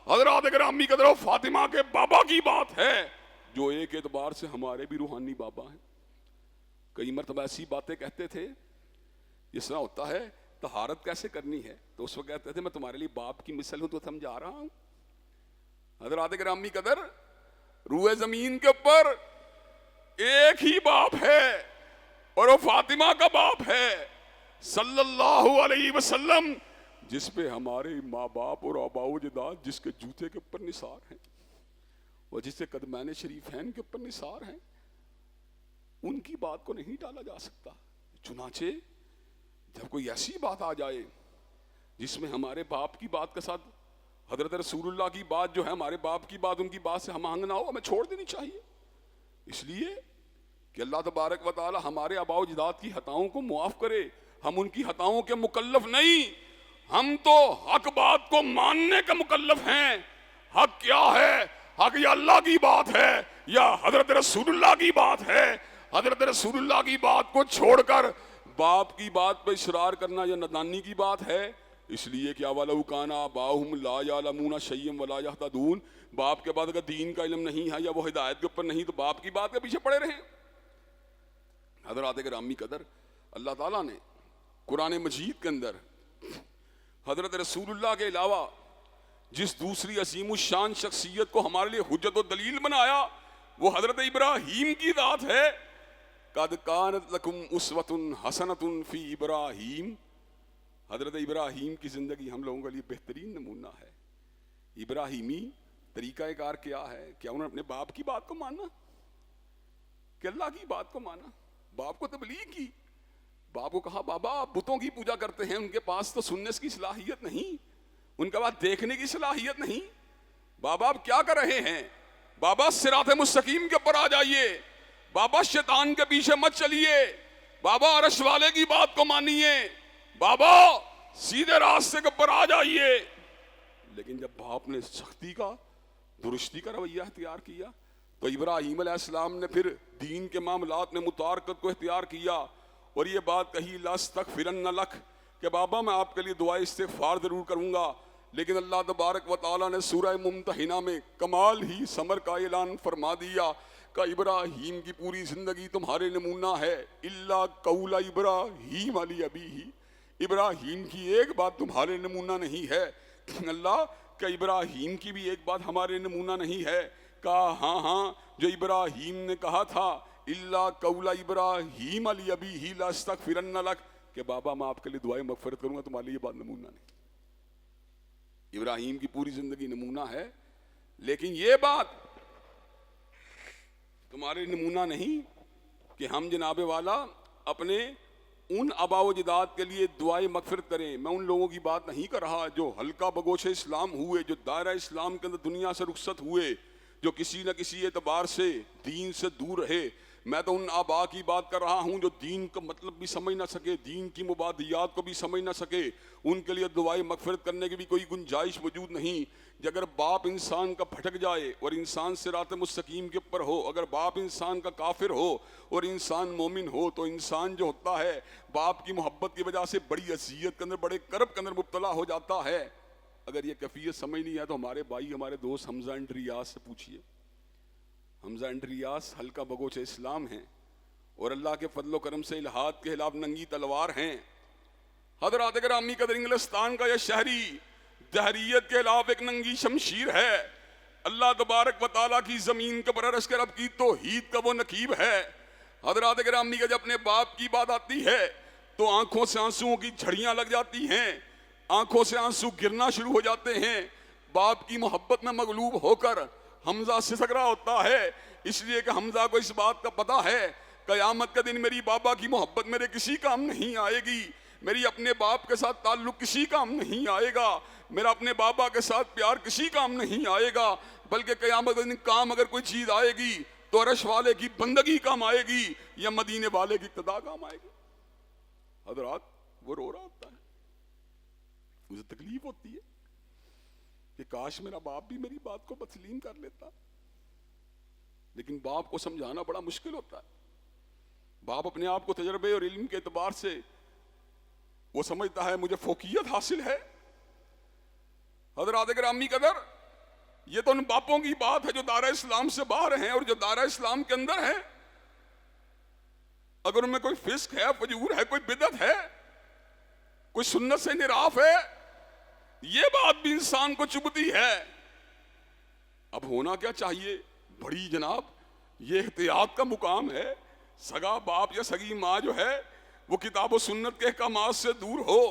حضرات گرامی قدر فاطمہ کے بابا کی بات ہے جو ایک اعتبار سے ہمارے بھی روحانی بابا ہیں. کئی مرتبہ ایسی باتیں کہتے تھے جس طرح ہوتا ہے طہارت کیسے کرنی ہے، تو اس وقت کہتے تھے میں تمہارے لیے باپ کی مثل ہوں تو سمجھا رہا ہوں. حضرات گرامی قدر روئے زمین کے اوپر ایک ہی باپ ہے اور وہ فاطمہ کا باپ ہے صلی اللہ علیہ وسلم، جس پہ ہمارے ماں باپ اور آباء و اجداد جس کے جوتے کے اوپر نثار ہیں اور جس کے قدمین شریفین کے اوپر نثار ہیں، ان کی بات کو نہیں ٹالا جا سکتا۔ چنانچہ جب کوئی ایسی بات آ جائے جس میں ہمارے باپ کی بات کے ساتھ حضرت رسول اللہ کی بات جو ہے ہمارے باپ کی بات ان کی بات سے ہم آہنگ نہ ہو، ہمیں چھوڑ دینی چاہیے، اس لیے کہ اللہ تبارک و تعالی ہمارے آباء و اجداد کی خطاؤں کو معاف کرے۔ ہم ان کی خطاؤں کے مکلف نہیں، ہم تو حق بات کو ماننے کے مکلف ہیں۔ حق کیا ہے؟ حق یا اللہ کی بات ہے یا حضرت رسول اللہ کی بات ہے۔ حضرت رسول اللہ کی بات کو چھوڑ کر باپ کی بات پہ اصرار کرنا یا نادانی کی بات ہے۔ اس لیے کہ وَلَوْ كَانَ آبَاؤُهُمْ لَا يَعْلَمُونَ شَيْئًا وَلَا يَهْتَدُونَ، باپ کے بعد اگر دین کا علم نہیں ہے یا وہ ہدایت کے اوپر نہیں تو باپ کی بات کے پیچھے پڑے رہیں۔ حضرات گرامی قدر، اللہ تعالیٰ نے قرآن مجید کے اندر حضرت رسول اللہ کے علاوہ جس دوسری عظیم الشان شخصیت کو ہمارے لیے حجت و دلیل بنایا وہ حضرت ابراہیم کی ذات ہے۔ قَدْ كَانَتْ لَكُمْ أُسْوَةٌ حَسَنَةٌ فِي إِبْرَاهِيمَ، حضرت ابراہیم کی زندگی ہم لوگوں کے لیے بہترین نمونہ ہے۔ ابراہیمی طریقہ کار کیا ہے؟ کیا انہوں نے اپنے باپ کی بات کو مانا کہ اللہ کی بات کو مانا؟ باپ کو تبلیغ کی، باپ کو کہا بابا آپ بتوں کی پوجا کرتے ہیں، ان کے پاس تو سننے کی صلاحیت نہیں، ان کے پاس دیکھنے کی صلاحیت نہیں، بابا آپ کیا کر رہے ہیں؟ بابا صراط مستقیم کے اوپر آ جائیے، بابا شیطان کے پیچھے مت چلیے، بابا عرش والے کی بات کو مانیے، بابا سیدھے راستے کے اوپر آ جائیے۔ لیکن جب باپ نے سختی کا، درستی کا رویہ اختیار کیا تو ابراہیم علیہ السلام نے پھر دین کے معاملات میں متارکت کو اختیار کیا اور یہ بات کہی لَأَسْتَغْفِرَنَّ لَكَ کہ بابا میں آپ کے لیے دعائے استغفار ضرور کروں گا۔ لیکن اللہ تبارک و تعالیٰ نے سورہ ممتحنہ میں کمال ہی ثمر کا اعلان فرما دیا کہ ابراہیم کی پوری زندگی تمہارے نمونہ ہے، اِلَّا قَوْلَ إِبْرَاهِيمَ لِأَبِيهِ، ابراہیم کی ایک بات تمہارے نمونہ نہیں ہے۔ اللہ کہ ابراہیم کی بھی ایک بات ہمارے نمونہ نہیں ہے۔ کہا ہاں ہاں جو ابراہیم نے کہا تھا الا قول ابراہیم لابیہ لاستغفرن لک کہ بابا میں آپ کے لیے دعائیں مغفرت کروں گا، تمہارے لیے یہ بات نمونہ نہیں۔ ابراہیم کی پوری زندگی نمونہ ہے، لیکن یہ بات تمہارے نمونہ نہیں کہ ہم جناب والا اپنے ان آباء و اجداد کے لیے دعائیں مغفرت کریں۔ میں ان لوگوں کی بات نہیں کر رہا جو حلقہ بگوش اسلام ہوئے، جو دائرہ اسلام کے اندر دنیا سے رخصت ہوئے، جو کسی نہ کسی اعتبار سے دین سے دور رہے۔ میں تو ان آباء کی بات کر رہا ہوں جو دین کا مطلب بھی سمجھ نہ سکے، دین کی مبادیات کو بھی سمجھ نہ سکے، ان کے لیے دعائیں مغفرت کرنے کی بھی کوئی گنجائش موجود نہیں۔ کہ اگر باپ انسان کا بھٹک جائے اور انسان صراط مستقیم کے اوپر ہو، اگر باپ انسان کا کافر ہو اور انسان مومن ہو، تو انسان جو ہوتا ہے باپ کی محبت کی وجہ سے بڑی اذیت کے اندر، بڑے کرب کے اندر مبتلا ہو جاتا ہے۔ اگر یہ کیفیت سمجھ نہیں ہے تو ہمارے بھائی، ہمارے دوست حمزہ انڈریاس سے پوچھئے۔ حمزہ انڈریاس حلقہ بگوچ اسلام ہیں اور اللہ کے فضل و کرم سے الہاد کے خلاف ننگی تلوار ہیں۔ حضرات گرامی قدر، انگلستان کا یہ شہری دہریت کے خلاف ایک ننگی شمشیر ہے۔ اللہ تبارک و تعالیٰ کی زمین کے پر عرش کے رب کی توحید کا وہ نقیب ہے۔ حضرات گرامی کا جب اپنے باپ کی بات آتی ہے تو آنکھوں سے آنسوؤں کی جھڑیاں لگ جاتی ہیں، آنکھوں سے آنسو گرنا شروع ہو جاتے ہیں۔ باپ کی محبت میں مغلوب ہو کر حمزہ سسک رہا ہوتا ہے، اس لیے کہ حمزہ کو اس بات کا پتہ ہے قیامت کے دن میری بابا کی محبت میرے کسی کام نہیں آئے گی، میری اپنے باپ کے ساتھ تعلق کسی کام نہیں آئے گا، میرا اپنے بابا کے ساتھ پیار کسی کام نہیں آئے گا، بلکہ قیامت کے دن کام اگر کوئی چیز آئے گی تو عرش والے کی بندگی کام آئے گی یا مدینے والے کی اقتدا کام آئے گی۔ حضرات وہ رو رہا ہوتا ہے، مجھے تکلیف ہوتی ہے کہ کاش میرا باپ بھی میری بات کو تسلیم کر لیتا، لیکن باپ کو سمجھانا بڑا مشکل ہوتا ہے۔ باپ اپنے آپ کو تجربے اور علم کے اعتبار سے وہ سمجھتا ہے مجھے فوقیت حاصل ہے۔ حضرات گرامی قدر، یہ تو ان باپوں کی بات ہے جو دائرہ اسلام سے باہر ہیں اور جو دائرہ اسلام کے اندر ہیں۔ اگر ان میں کوئی فسق ہے، فجور ہے، کوئی بدعت ہے، کوئی سنت سے انحراف ہے، یہ بات بھی انسان کو چبھتی ہے۔ اب ہونا کیا چاہیے؟ بڑی جناب یہ احتیاط کا مقام ہے. سگا باپ یا سگی ماں جو ہے وہ کتاب و سنت کے احکامات سے دور ہو.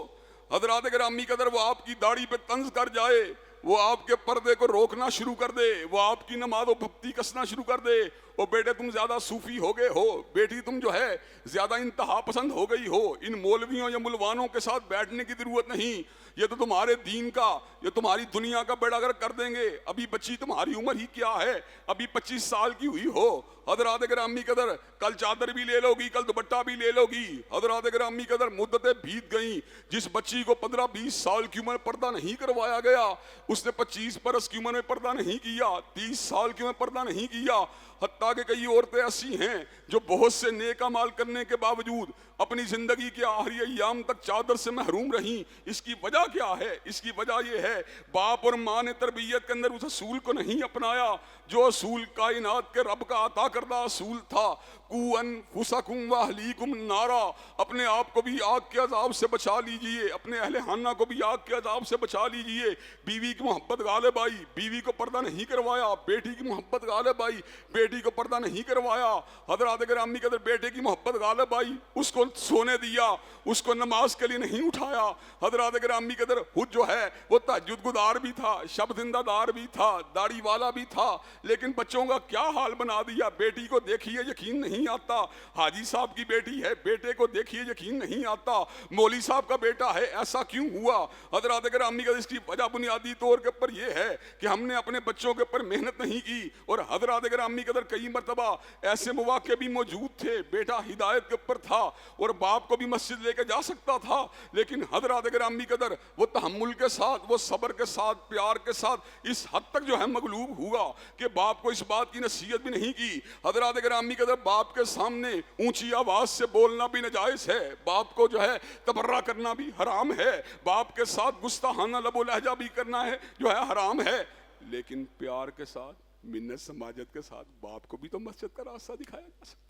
حضرات گرامی قدر وہ آپ کی داڑھی پہ طنز کر جائے, وہ آپ کے پردے کو روکنا شروع کر دے, وہ آپ کی نماز و بھکتی کسنا شروع کر دے, وہ بیٹے تم زیادہ صوفی ہو گئے ہو, بیٹی تم جو ہے زیادہ انتہا پسند ہو گئی ہو, ان مولویوں یا ملوانوں کے ساتھ بیٹھنے کی ضرورت نہیں, یہ تو تمہارے دین کا, یہ تمہاری دنیا کا بیڑا گرک کر دیں گے. ابھی بچی تمہاری عمر ہی کیا ہے, ابھی 25 سال کی ہوئی ہو. حضرات گرامی قدر کل چادر بھی لے لو گی, کل دوپٹہ بھی لے لو گی. حضرات گرامی قدر مدتیں بیت گئیں. جس بچی کو 15-20 سال کی عمر پردہ نہیں کروایا گیا, اس نے 25 برس کی عمر میں پردہ نہیں کیا, 30 سال کی عمر پردہ نہیں کیا. حتیٰ کہ کئی عورتیں ایسی ہیں جو بہت سے نیک اعمال کرنے کے باوجود اپنی زندگی کے آخری ایام تک چادر سے محروم رہیں. اس کی وجہ کیا ہے؟ اس کی وجہ یہ ہے باپ اور ماں نے تربیت کے اندر اس اصول کو نہیں اپنایا جو اصول کائنات کے رب کا عطا کردہ اصول تھا. قُوا أَنفُسَكُمْ وَأَهْلِيكُمْ نَارًا, اپنے آپ کو بھی آگ کے عذاب سے بچا لیجئے, اپنے اہل خانہ کو بھی آگ کے عذاب سے بچا لیجئے. بیوی کی محبت غالب آئی, بیوی کو پردہ نہیں کروایا. بیٹی کی محبت غالب آئی, بیٹی کو پردہ نہیں کروایا. حضرات گرامی قدر بیٹے کی محبت غالب آئی, اس کو سونے دیا, اس کو نماز کے لیے نہیں اٹھایا. حضرات گرامی قدر خود جو ہے وہ تہجد گزار بھی تھا, شب زندہ دار بھی تھا, داڑھی والا بھی تھا, لیکن بچوں کا کیا حال بنا دیا. بیٹی کو دیکھیے یقین نہیں آتا, حاجی صاحب کی بیٹی ہے, بیٹے کو دیکھیے یقین نہیں آتا, مولوی صاحب کا بیٹا ہے, ایسا کیوں ہوا؟ حضرات گرامی قدر اس کی وجہ بنیادی طور کے اوپر یہ ہے کہ ہم نے اپنے بچوں کے اوپر محنت نہیں کی. اور حضرات گرامی قدر کئی مرتبہ ایسے مواقع بھی موجود تھے, بیٹا ہدایت کے اوپر تھا اور باپ کو بھی مسجد لے کے جا سکتا تھا, لیکن حضرات گرامی قدر وہ تحمل کے ساتھ, وہ صبر کے ساتھ, پیار کے ساتھ اس حد تک جو ہے مغلوب ہوا کہ باپ کو اس بات کی نصیحت بھی نہیں کی. حضرات گرامی قدر باپ کے سامنے اونچی آواز سے بولنا بھی ناجائز ہے, باپ کو جو ہے تبرہ کرنا بھی حرام ہے, باپ کے ساتھ گستاخانہ لب و لہجہ بھی کرنا ہے جو ہے حرام ہے, لیکن پیار کے ساتھ, منت سماجت کے ساتھ باپ کو بھی تو مسجد کا راستہ دکھایا جا سکتا.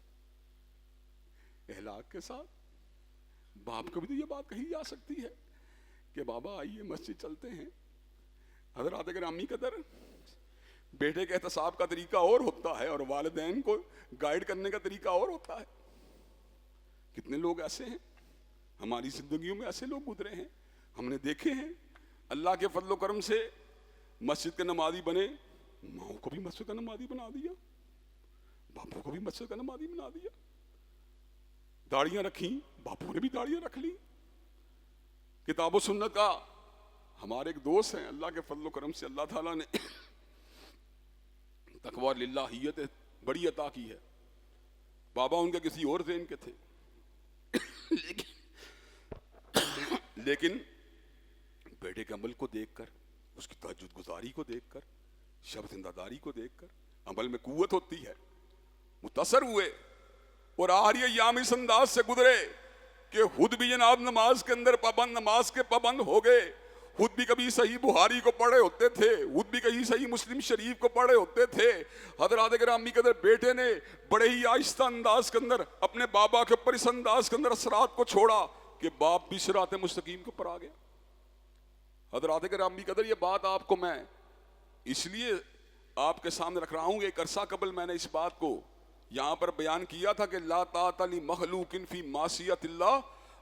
اخلاق کے ساتھ باپ کو بھی تو یہ بات کہی جا سکتی ہے کہ بابا آئیے مسجد چلتے ہیں. حضرات گرامی قدر بیٹے کے احتساب کا طریقہ اور ہوتا ہے اور والدین کو گائیڈ کرنے کا طریقہ اور ہوتا ہے. کتنے لوگ ایسے ہیں ہماری زندگیوں میں, ایسے لوگ گزرے ہیں, ہم نے دیکھے ہیں. اللہ کے فضل و کرم سے مسجد کے نمازی بنے, ماؤں کو بھی مسجد کا نمازی بنا دیا, باپوں کو بھی مسجد کا نمازی بنا دیا. داڑیاں رکھیں, باپوں نے بھی داڑیاں رکھ لی. کتاب و سنت کا ہمارے ایک دوست ہیں, اللہ کے فضل و کرم سے اللہ تعالیٰ نے تقویٰ للہیت بڑی عطا کی ہے. بابا ان کے کسی اور ذہن کے تھے لیکن بیٹے کے عمل کو دیکھ کر, اس کی تہجد گزاری کو دیکھ کر, شب زندہ داری کو دیکھ کر عمل میں قوت ہوتی ہے, متاثر ہوئے اور آخری ایام اس انداز سے گزرے کہ خود بھی جناب نماز کے اندر پابند, نماز کے پابند ہو گئے. خود بھی کبھی صحیح بخاری کو پڑھے ہوتے تھے, خود بھی کہیں صحیح مسلم شریف کو پڑھے ہوتے تھے. حضرات گرامی قدر بیٹے نے بڑے ہی آہستہ انداز کے اندر اپنے بابا کے اوپر اس انداز کے اندر اثرات کو چھوڑا کہ باپ بھی صراط مستقیم کے اوپر آ گیا. حضرات گرامی قدر یہ بات آپ کو میں اس لیے آپ کے سامنے رکھ رہا ہوں کہ ایک عرصہ قبل میں نے اس بات کو یہاں پر بیان کیا تھا کہ لا طاعۃ لمخلوق فی معصیۃ اللہ,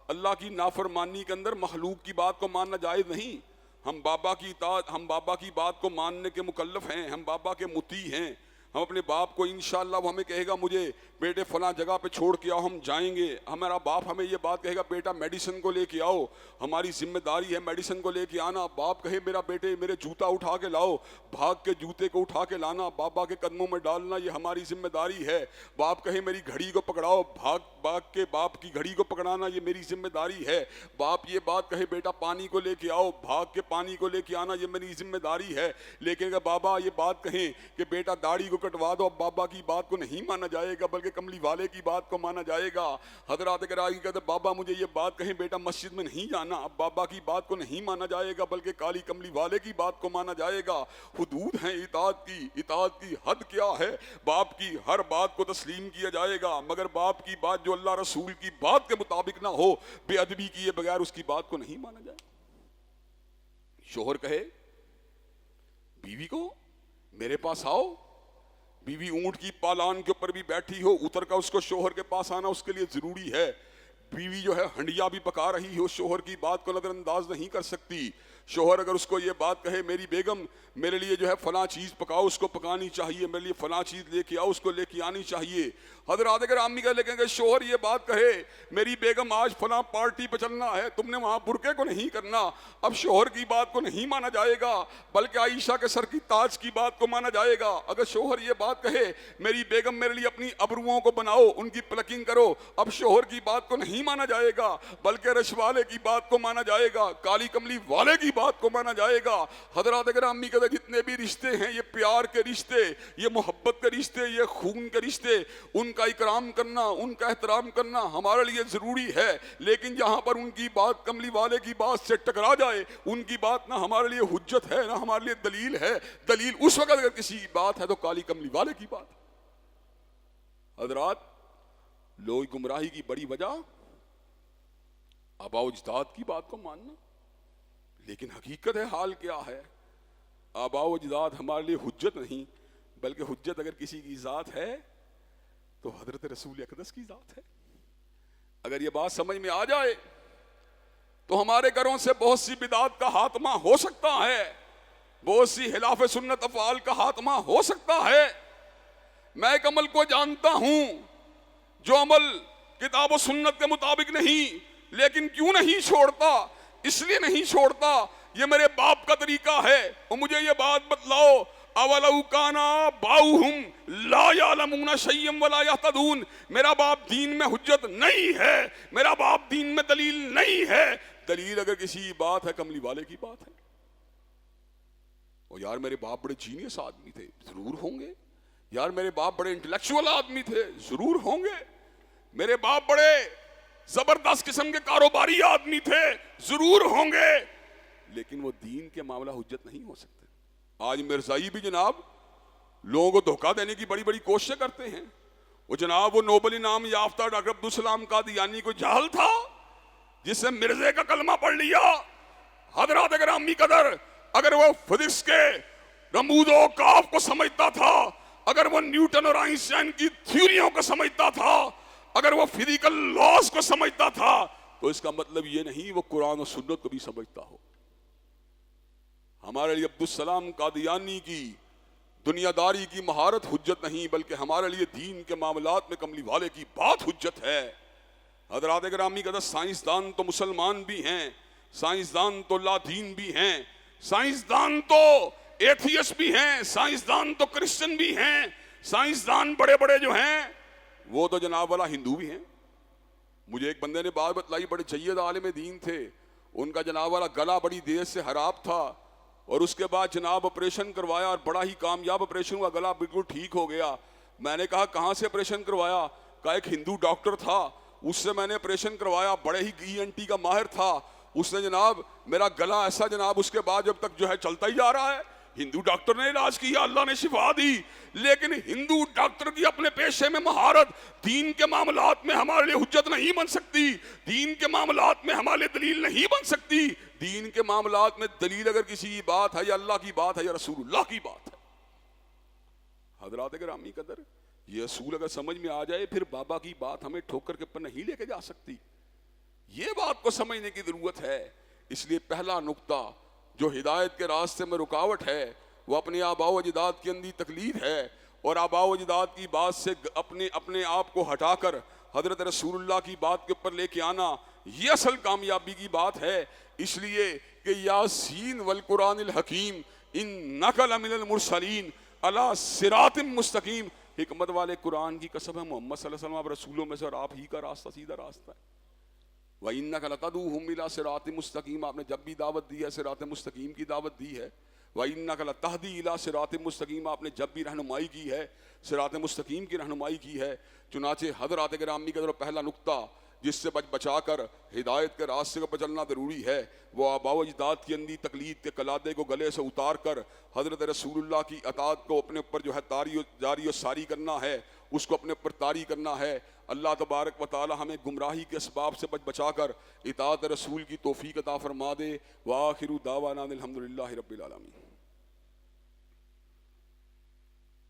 اللہ کی نافرمانی کے اندر مخلوق کی بات کو ماننا جائز نہیں. ہم بابا کی اطاعت, ہم بابا کی بات کو ماننے کے مکلف ہیں, ہم بابا کے مطیع ہیں. ہم اپنے باپ کو انشاءاللہ وہ ہمیں کہے گا مجھے بیٹے فلاں جگہ پہ چھوڑ کے آؤ, ہم جائیں گے. ہمارا باپ ہمیں یہ بات کہے گا بیٹا میڈیسن کو لے کے آؤ, ہماری ذمہ داری ہے میڈیسن کو لے کے آنا. باپ کہے میرا بیٹے میرے جوتا اٹھا کے لاؤ, بھاگ کے جوتے کو اٹھا کے لانا, بابا کے قدموں میں ڈالنا, یہ ہماری ذمہ داری ہے. باپ کہے میری گھڑی کو پکڑاؤ, بھاگ کے باپ کی گھڑی کو پکڑانا, یہ میری ذمہ داری ہے. باپ یہ بات کہے بیٹا پانی کو لے کے آؤ, بھاگ کے پانی کو لے کے آنا, یہ میری ذمہ داری ہے. لیکن اگر بابا یہ بات کہیں کہ بیٹا داڑھی کو کٹوا دو, اب بابا کی بات کو نہیں مانا جائے گا بلکہ کملی والے کی بات کو مانا جائے گا. حضرات گرامی قدر بابا مجھے یہ بات کہیں بیٹا مسجد میں نہیں جانا, اب بابا کی بات کو نہیں مانا جائے گا بلکہ کالی کملی والے کی بات کو مانا جائے گا. حدود ہیں اطاعت کی, اطاعت کی حد کیا ہے؟ باپ کی ہر بات کو تسلیم کیا جائے گا, مگر باپ کی بات جو اللہ رسول کی بات کے مطابق نہ ہو, بے ادبی کیے بغیر اس کی بات کو نہیں مانا جائے. شوہر کہے بیوی کو میرے پاس آؤ, بیوی اونٹ کی پالان کے اوپر بھی بیٹھی ہو، اتر کا اس کو شوہر کے پاس آنا اس کے لیے ضروری ہے. بیوی جو ہے ہنڈیا بھی پکا رہی ہو، شوہر کی بات کو نظر انداز نہیں کر سکتی. شوہر اگر اس کو یہ بات کہے میری بیگم میرے لیے جو ہے فلاں چیز پکاؤ، اس کو پکانی چاہیے، میرے لیے فلاں چیز لے کے آؤ، اس کو لے کے آنی چاہیے. حضرات اگر امی کا لکھیں گے شوہر یہ بات کہے میری بیگم آج فلاں پارٹی پہ چلنا ہے، تم نے وہاں برقعے کو نہیں کرنا، اب شوہر کی بات کو نہیں مانا جائے گا بلکہ عائشہ کے سر کی تاج کی بات کو مانا جائے گا. اگر شوہر یہ بات کہے میری بیگم میرے لیے اپنی ابروؤں کو بناؤ، ان کی پلکنگ کرو، اب شوہر کی بات کو نہیں مانا جائے گا بلکہ رش والے کی بات کو مانا جائے گا، کالی کملی والے کی بات کو مانا جائے گا. حضرات اگر امی کہتے جتنے بھی رشتے ہیں یہ پیار کے رشتے، یہ محبت کے رشتے، یہ خون کے رشتے، ان کا اکرام کرنا، ان کا احترام کرنا ہمارے لیے ضروری ہے. لیکن جہاں پر ان کی بات کملی والے کی بات سے ٹکرا جائے، ان کی بات نہ ہمارے لیے حجت ہے نہ ہمارے لیے دلیل ہے. دلیل اس وقت اگر کسی بات ہے تو کالی کملی والے کی بات. حضرات لوگ گمراہی کی بڑی وجہ آباء و اجداد کی بات کو ماننا، لیکن حقیقت ہے حال کیا ہے؟ آباء و اجداد ہمارے لیے حجت نہیں بلکہ حجت اگر کسی کی ذات ہے تو حضرت رسول اقدس کی ذات ہے. اگر یہ بات سمجھ میں آ جائے تو ہمارے گھروں سے بہت سی بدعات کا خاتمہ ہو سکتا ہے، بہت سی خلاف سنت افعال کا خاتمہ ہو سکتا ہے. میں ایک عمل کو جانتا ہوں جو عمل کتاب و سنت کے مطابق نہیں، لیکن کیوں نہیں چھوڑتا؟ اس لیے نہیں چھوڑتا یہ میرے باپ کا طریقہ ہے. اور مجھے یہ بات بتلاؤ اولو کان آباؤہم لا یعلمون شیئا ولا یہتدون، میرا باپ دین میں حجت نہیں ہے، میرا باپ دین میں دلیل نہیں ہے. دلیل اگر کسی بات ہے کملی والے کی بات ہے. اور یار میرے باپ بڑے جینیس آدمی تھے، ضرور ہوں گے. یار میرے باپ بڑے انٹلیکچوئل آدمی تھے، ضرور ہوں گے. میرے باپ بڑے زبردست قسم کے کاروباری آدمی تھے، ضرور ہوں گے. لیکن وہ دین کے معاملہ حجت نہیں ہو سکتے. آج مرزائی بھی جناب لوگوں کو دھوکہ دینے کی بڑی بڑی کوششیں کرتے ہیں. وہ جناب وہ نوبل انعام یافتہ ڈاکٹر عبدالسلام قادیانی کو جہل تھا جس سے مرزے کا کلمہ پڑھ لیا. حضرات اگر امی قدر اگر وہ فزکس کے رموز و کاف کو سمجھتا تھا، اگر وہ نیوٹن اور آئنسٹائن کی تھیوریوں کو سمجھتا تھا، اگر وہ فزیکل لاز کو سمجھتا تھا، تو اس کا مطلب یہ نہیں وہ قرآن و سنت کو بھی سمجھتا ہو. ہمارے لیے عبدالسلام قادیانی کی دنیا داری کی مہارت حجت نہیں بلکہ ہمارے لیے دین کے معاملات میں کملی والے کی بات حجت ہے. حضرات گرامی قدر سائنسدان تو مسلمان بھی ہیں، سائنسدان تو لا دین بھی ہیں، سائنسدان تو ایتھیسٹ بھی ہیں، سائنسدان تو کرسچن بھی ہیں، سائنسدان بڑے بڑے جو ہیں وہ تو جناب والا ہندو بھی ہیں. مجھے ایک بندے نے بات بتلائی، بڑے جید عالم دین تھے، ان کا جناب والا گلا بڑی دیر سے خراب تھا اور اس کے بعد جناب آپریشن کروایا اور بڑا ہی کامیاب آپریشن ہوا، گلا بالکل ٹھیک ہو گیا. میں نے کہا کہاں سے آپریشن کروایا؟ کہا ایک ہندو ڈاکٹر تھا اس سے میں نے آپریشن کروایا، بڑے ہی ENT کا ماہر تھا. اس نے جناب میرا گلا ایسا جناب اس کے بعد جب تک جو ہے چلتا ہی جا رہا ہے. ہندو ڈاکٹر نے علاج کیا، اللہ نے شفا دی، لیکن ہندو ڈاکٹر کی اپنے پیشے میں مہارت دین کے معاملات میں ہمارے لیے حجت نہیں بن سکتی، دین کے معاملات میں ہمارے لیے دلیل نہیں بن سکتی. دین کے معاملات میں دلیل اگر کسی بات ہے یا اللہ کی بات ہے یا رسول اللہ کی بات ہے. حضرات گرامی قدر یہ اصول اگر سمجھ میں آ جائے پھر بابا کی بات ہمیں ٹھوکر کے اوپر نہیں لے کے جا سکتی. یہ بات کو سمجھنے کی ضرورت ہے. اس لیے پہلا نقطہ جو ہدایت کے راستے میں رکاوٹ ہے وہ اپنے آباء و اجداد کی اندھی تقلید ہے، اور آباء و اجداد کی بات سے اپنے آپ کو ہٹا کر حضرت رسول اللہ کی بات کے اوپر لے کے آنا یہ اصل کامیابی کی بات ہے. اس لیے کہ یاسین والقرآن الحکیم انک لمن المرسلین علی صراط مستقیم، حکمت والے قرآن کی قسم ہے محمد صلی اللہ علیہ وسلم آپ رسولوں میں سے اور آپ ہی کا راستہ سیدھا راستہ ہے. وَإِنَّكَ لَتَدْعُوهُمْ إِلَىٰ صِرَاطٍ مُسْتَقِيمٍ، آپ نے جب بھی دعوت دی ہے صراط مستقیم کی دعوت دی ہے. وَإِنَّكَ لَتَهْدِي إِلَىٰ صِرَاطٍ مُسْتَقِيمٍ، آپ نے جب بھی رہنمائی کی ہے صراط مستقیم کی رہنمائی کی ہے. چنانچہ حضرات گرامی کا پہلا نقطہ جس سے بچا کر ہدایت کے راستے کو چلنا ضروری ہے وہ آباء و اجداد کی اندھی تقلید کے قلادے کو گلے سے اتار کر حضرت رسول اللہ کی اطاعت کو اپنے اوپر جو ہے جاری و ساری کرنا ہے، اس کو اپنے اوپر طاری کرنا ہے. اللہ تبارک و تعالی ہمیں گمراہی کے اسباب سے بچا کر اطاعت رسول کی توفیق عطا فرما دے. وآخر دعوانا الحمدللہ رب العالمین.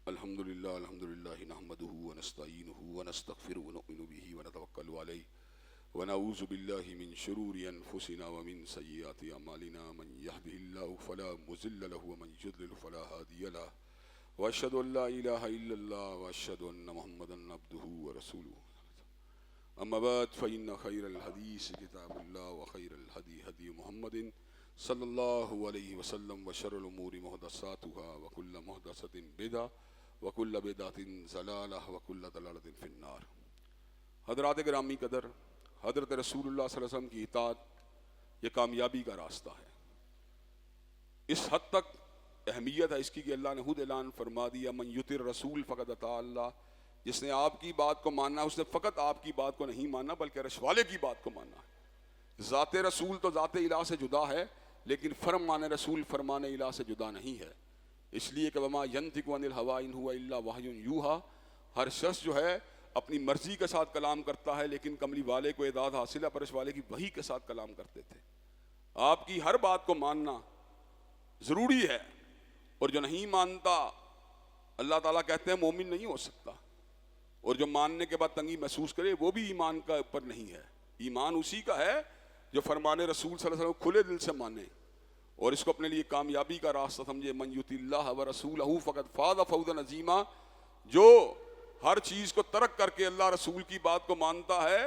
الحمد للہ نحمده ونستعینه ونستغفره ونؤمن به ونتوکل علیہ ونعوذ باللہ من شرور انفسنا ومن سیئات اعمالنا من یهده اللہ فلا مضل له ومن یضلل فلا هادی له واشهد ان لا الہ الا اللہ واشهد ان محمدا عبده ورسوله اما بعد فإن خیر الحدیث کتاب اللہ وخیر الهدی هدی محمد صلی اللہ علیہ وسلم وشر الامور محدثاتها وکل محدثۃ بدعۃ وکل بدعۃ ضلالہ وکل ضلالۃ فی النار۔ حضرات گرامی قدر، حضرت رسول اللہ صلی اللہ علیہ وسلم کی اطاعت یہ کامیابی کا راستہ ہے۔ اس حد تک اہمیت ہے اس کی کہ اللہ نے خود اعلان فرما دیا من یطع الرسول فقد اطاع اللہ، جس نے آپ کی بات کو ماننا اس نے فقط آپ کی بات کو نہیں ماننا بلکہ رشوالے کی بات کو ماننا ہے۔ ذات رسول تو ذات الہ سے جدا ہے، لیکن فرمان رسول فرمان الہ سے جدا نہیں ہے، اس لیے کہ وما ینطق عن الہویٰ ان هو الا وحی یوحیٰ، ہر شخص جو ہے اپنی مرضی کے ساتھ کلام کرتا ہے، لیکن کملی والے کو اعداد حاصل ہے، پرش والے کی وحی کے ساتھ کلام کرتے تھے۔ آپ کی ہر بات کو ماننا ضروری ہے، اور جو نہیں مانتا اللہ تعالیٰ کہتے ہیں مومن نہیں ہو سکتا، اور جو ماننے کے بعد تنگی محسوس کرے وہ بھی ایمان کا اوپر نہیں ہے۔ ایمان اسی کا ہے جو فرمان رسول صلی اللہ علیہ وسلم کھلے دل سے مانے اور اس کو اپنے لیے کامیابی کا راستہ سمجھے۔ من یطع اللہ ورسولہ فقد فاز فوزا عظیما، جو ہر چیز کو ترک کر کے اللہ رسول کی بات کو مانتا ہے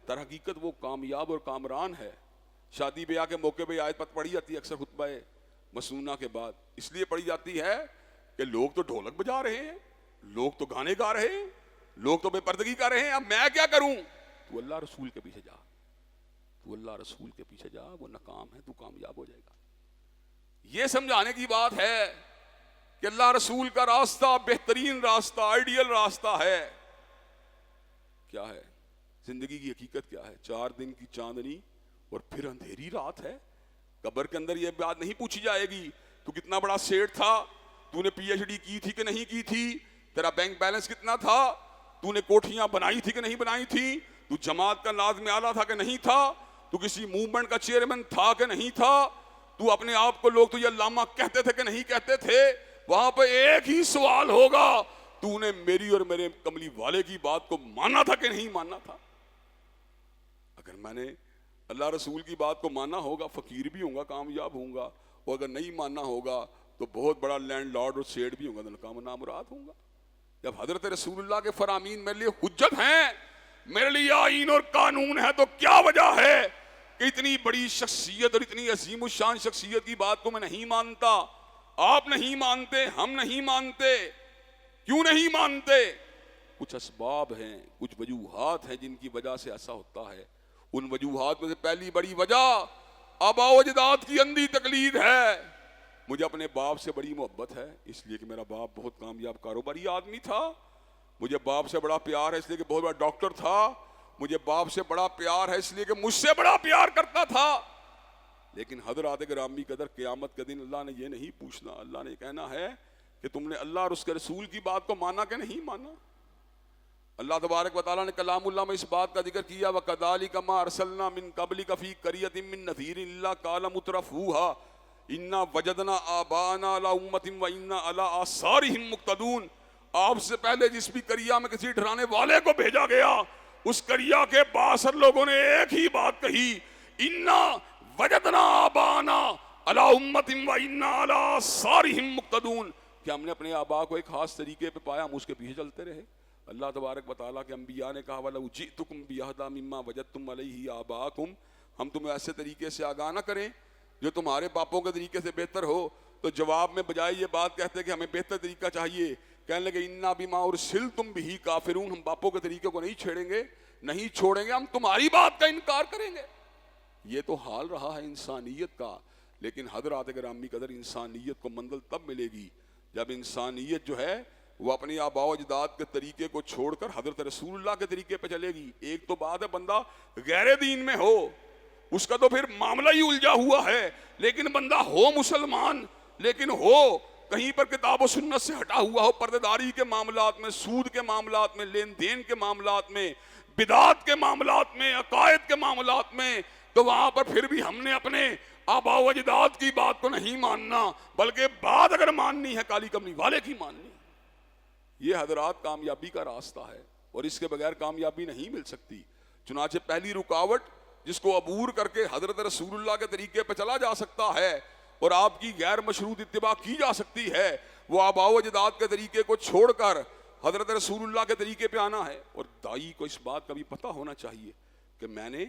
در حقیقت وہ کامیاب اور کامران ہے۔ شادی بیاہ کے موقع پہ آیت پڑھی جاتی ہے اکثر خطبہ مسنونہ کے بعد، اس لیے پڑھی جاتی ہے کہ لوگ تو ڈھولک بجا رہے ہیں، لوگ تو گانے گا رہے ہیں، لوگ تو بے پردگی کر رہے ہیں، اب میں کیا کروں؟ تو اللہ رسول کے پیچھے جا، تو اللہ رسول کے پیچھے جا، وہ ناکام ہے، تو کامیاب ہو جائے گا۔ یہ سمجھانے کی بات ہے کہ اللہ رسول کا راستہ بہترین راستہ، آئیڈیل راستہ ہے۔ کیا ہے زندگی کی حقیقت؟ کیا ہے؟ 4 دن کی چاندنی اور پھر اندھیری رات ہے۔ قبر کے اندر یہ بات نہیں پوچھی جائے گی تو کتنا بڑا سیٹ تھا، تو نے پی ایچ ڈی کی تھی کہ نہیں کی تھی، تیرا بینک بیلنس کتنا تھا، تو نے کوٹھیاں بنائی تھی کہ نہیں بنائی تھی، تو جماعت کا ناظم اعلیٰ تھا کہ نہیں تھا، تو کسی موومنٹ کا چیئرمین تھا کہ نہیں تھا، تو اپنے آپ کو لوگ تو یہ علامہ کہتے تھے کہ نہیں کہتے تھے۔ وہاں پہ ایک ہی سوال ہوگا، تو نے میری اور میرے کملی والے کی بات کو مانا تھا کہ نہیں مانا تھا؟ اگر میں نے اللہ رسول کی بات کو مانا ہوگا فقیر بھی ہوں گا، کامیاب ہوں گا، اور اگر نہیں مانا ہوگا تو بہت بڑا لینڈ لارڈ اور سیٹ بھی ہوں گا، ناکام نامراد ہوں گا۔ جب حضرت رسول اللہ کے فرامین میرے لیے حجت ہیں، میرے لیے آئین اور قانون ہے، تو کیا وجہ ہے کہ اتنی بڑی شخصیت اور اتنی عظیم الشان شخصیت کی بات کو میں نہیں مانتا؟ آپ نہیں مانتے، ہم نہیں مانتے، کیوں نہیں مانتے؟ کچھ اسباب ہیں، کچھ وجوہات ہیں جن کی وجہ سے ایسا ہوتا ہے۔ ان وجوہات میں سے پہلی بڑی وجہ آباء و اجداد کی اندھی تقلید ہے۔ مجھے اپنے باپ سے بڑی محبت ہے اس لیے کہ میرا باپ بہت کامیاب کاروباری آدمی تھا، مجھے باپ سے بڑا پیار ہے اس لیے کہ بہت بڑا ڈاکٹر تھا، مجھے باپ سے بڑا پیار ہے اس لیے کہ مجھ سے بڑا پیار کرتا تھا۔ لیکن حضرات گرامی قدر قیامت کے دن اللہ نے یہ نہیں پوچھنا، اللہ نے کہنا ہے کہ تم نے اللہ اور اس کے رسول کی بات کو مانا کہ نہیں مانا۔ اللہ تبارک و تعالیٰ نے کلام اللہ میں اس بات کا ذکر کیا وَكَذَلِكَ مَا أَرْسَلْنَا مِن قَبْلِكَ فِي قَرْيَةٍ مِّن نَذِيرٍ إِلَّا قَالَ مُتْرَفُوهَا إِنَّا وَجَدْنَا آبَاءَنَا عَلَىٰ أُمَّةٍ وَإِنَّا عَلَىٰ آثَارِهِم مُقْتَدُونَ۔ آپ سے پہلے جس بھی قریہ میں کسی ڈرانے والے کو بھیجا گیا، اس قریہ کے باثر لوگوں نے ایک ہی بات کہی، اِنَّا وَجَدْنَا آبَاءَنَا عَلَىٰ أُمَّةٍ وَإِنَّا عَلَىٰ آثَارِهِم مُقْتَدُونَ، کہ ہم نے اپنے آباء کو ایک خاص طریقے پہ پایا، ہم اس کے پیچھے چلتے رہے۔ اللہ تبارک و تعالیٰ کے انبیاء نے کہا وَلَوْ جِئْتُكُمْ بِأَهْدَىٰ مِمَّا وَجَدتُّمْ عَلَيْهِ آبَاءَكُمْ، ہم تمہیں ایسے طریقے سے آگاہ نہ کریں جو تمہارے باپوں کے طریقے سے بہتر ہو؟ تو جواب میں بجائے یہ بات کہتے کہ ہمیں بہتر طریقہ چاہیے، کہنے لگے اِنَّا بِمَا أُرْسِلْتُمْ بِهِ كَافِرُونَ، ہم باپوں کے طریقے کو نہیں چھیڑیں گے، نہیں چھوڑیں گے، ہم تمہاری بات کا انکار کریں گے۔ یہ تو حال رہا ہے انسانیت کا، لیکن حضرات گرامی قدر انسانیت کو منزل تب ملے گی جب انسانیت جو ہے وہ اپنی آباء و اجداد کے طریقے کو چھوڑ کر حضرت رسول اللہ کے طریقے پہ چلے گی۔ ایک تو بات ہے بندہ غیر دین میں ہو، اس کا تو پھر معاملہ ہی الجھا ہوا ہے، لیکن بندہ ہو مسلمان، لیکن ہو کہیں پر کتاب و سنت سے ہٹا ہوا ہو، پردہ داری کے معاملات میں، سود کے معاملات میں، لین دین کے معاملات میں، بدعات کے معاملات میں، عقائد کے معاملات میں، تو وہاں پر پھر بھی ہم نے اپنے آباء و اجداد کی بات کو نہیں ماننا، بلکہ بات اگر ماننی ہے کالی کملی والے کی ماننی۔ یہ حضرات کامیابی کا راستہ ہے اور اس کے بغیر کامیابی نہیں مل سکتی. چنانچہ پہلی رکاوٹ جس کو عبور کر کے حضرت رسول اللہ کے طریقے پہ چلا جا سکتا ہے اور آپ کی غیر مشروط اتباع کی جا سکتی ہے وہ آباء و اجداد کے طریقے کو چھوڑ کر حضرت رسول اللہ کے طریقے پہ آنا ہے. اور دائی کو اس بات کا بھی پتہ ہونا چاہیے کہ میں نے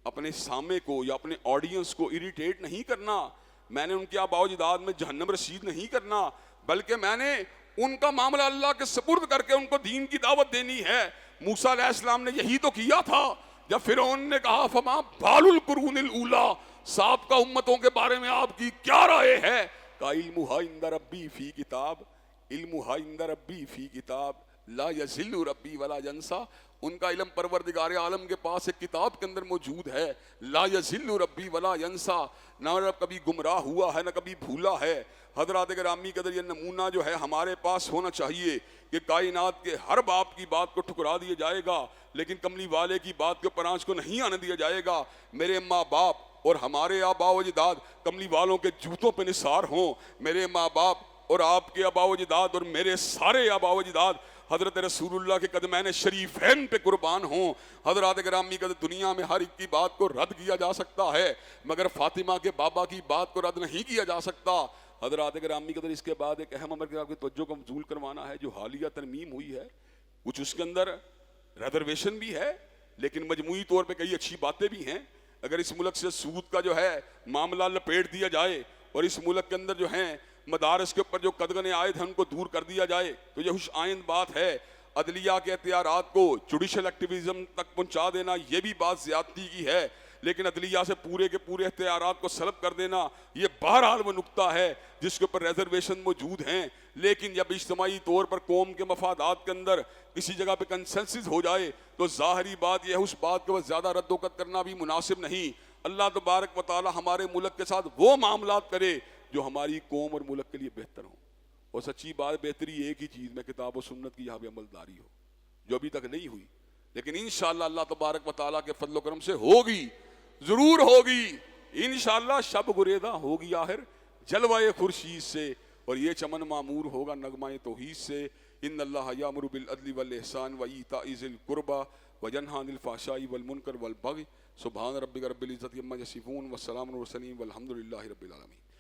اپنے سامع کو یا اپنے آڈینس کو اریٹیٹ نہیں کرنا, میں نے ان کے آباء و اجداد میں جہنم رسید نہیں کرنا, بلکہ میں نے ان کا معاملہ اللہ کے سپرد کر کے ان کو دین کی دعوت دینی ہے. موسیٰ علیہ السلام نے یہی تو کیا تھا جب فرعون نے کہا فما بال القرون الاولیٰ, سابقہ امتوں کے بارے میں آپ کی کیا رائے ہے؟ کہ علمھا عند ربی فی کتاب, علمھا عند ربی فی کتاب لا یضل ربی ولا ینسیٰ. ان کا علم پروردگار عالم کے پاس ایک کتاب کے اندر موجود ہے, لا یضل ربی ولا ینسیٰ, نہ رب کبھی گمراہ ہوا ہے نہ کبھی بھولا ہے. حضرات گرامی قدر یہ نمونہ جو ہے ہمارے پاس ہونا چاہیے کہ کائنات کے ہر باپ کی بات کو ٹھکرا دیا جائے گا لیکن کملی والے کی بات کے اوپر آنچ کو نہیں آنے دیا جائے گا. میرے ماں باپ اور ہمارے آباء و اجداد کملی والوں کے جوتوں پہ نثار ہوں. میرے ماں باپ اور آپ کے آباء و اجداد اور میرے سارے آباء و اجداد حضرت رسول اللہ کے قدمین شریفین پہ قربان ہوں. حضرات گرامی قدر دنیا میں ہر ایک کی بات کو رد کیا جا سکتا ہے مگر فاطمہ کے بابا کی بات کو رد نہیں کیا جا سکتا. حضرات گرامی قدر اس کے بعد ایک اہم امر آپ کی توجہ کو مبذول کروانا ہے جو حالیہ ترمیم ہوئی ہے. کچھ اس کے اندر ریزرویشن بھی ہے لیکن مجموعی طور پہ کئی اچھی باتیں بھی ہیں. اگر اس ملک سے سود کا جو ہے معاملہ لپیٹ دیا جائے اور اس ملک کے اندر جو ہیں مدارس کے اوپر جو قدغن عائد ہیں ان کو دور کر دیا جائے تو یہ خوش آئند بات ہے. عدلیہ کے اختیارات کو جوڈیشل ایکٹیویزم تک پہنچا دینا یہ بھی بات زیادتی کی ہے لیکن عدلیہ سے پورے کے پورے اختیارات کو سلب کر دینا یہ بہرحال وہ نقطہ ہے جس کے اوپر ریزرویشن موجود ہیں. لیکن جب اجتماعی طور پر قوم کے مفادات کے اندر کسی جگہ پہ کنسنسس ہو جائے تو ظاہری بات یہ اس بات کو زیادہ رد و قط کرنا بھی مناسب نہیں. اللہ تبارک و تعالی ہمارے ملک کے ساتھ وہ معاملات کرے جو ہماری قوم اور ملک کے لیے بہتر ہوں. اور سچی بات بہتری ایک ہی چیز میں کتاب و سنت کی یہاں پہ عملداری ہو جو ابھی تک نہیں ہوئی لیکن انشاءاللہ اللہ تبارک و تعالیٰ کے فضل و کرم سے ہوگی, ضرور ہوگی انشاءاللہ. شب گریدہ ہوگی آخر جلوہ خورشید سے اور یہ چمن معمور ہوگا نغمہ توحید سے. ان اللہ یامر بالعدل والاحسان وایتاء ذی القربى وینہی عن الفحشاء والمنکر والبغی. سبحان ربک رب العزۃ عما یصفون والسلام علی المرسلین والحمد للہ رب العالمین.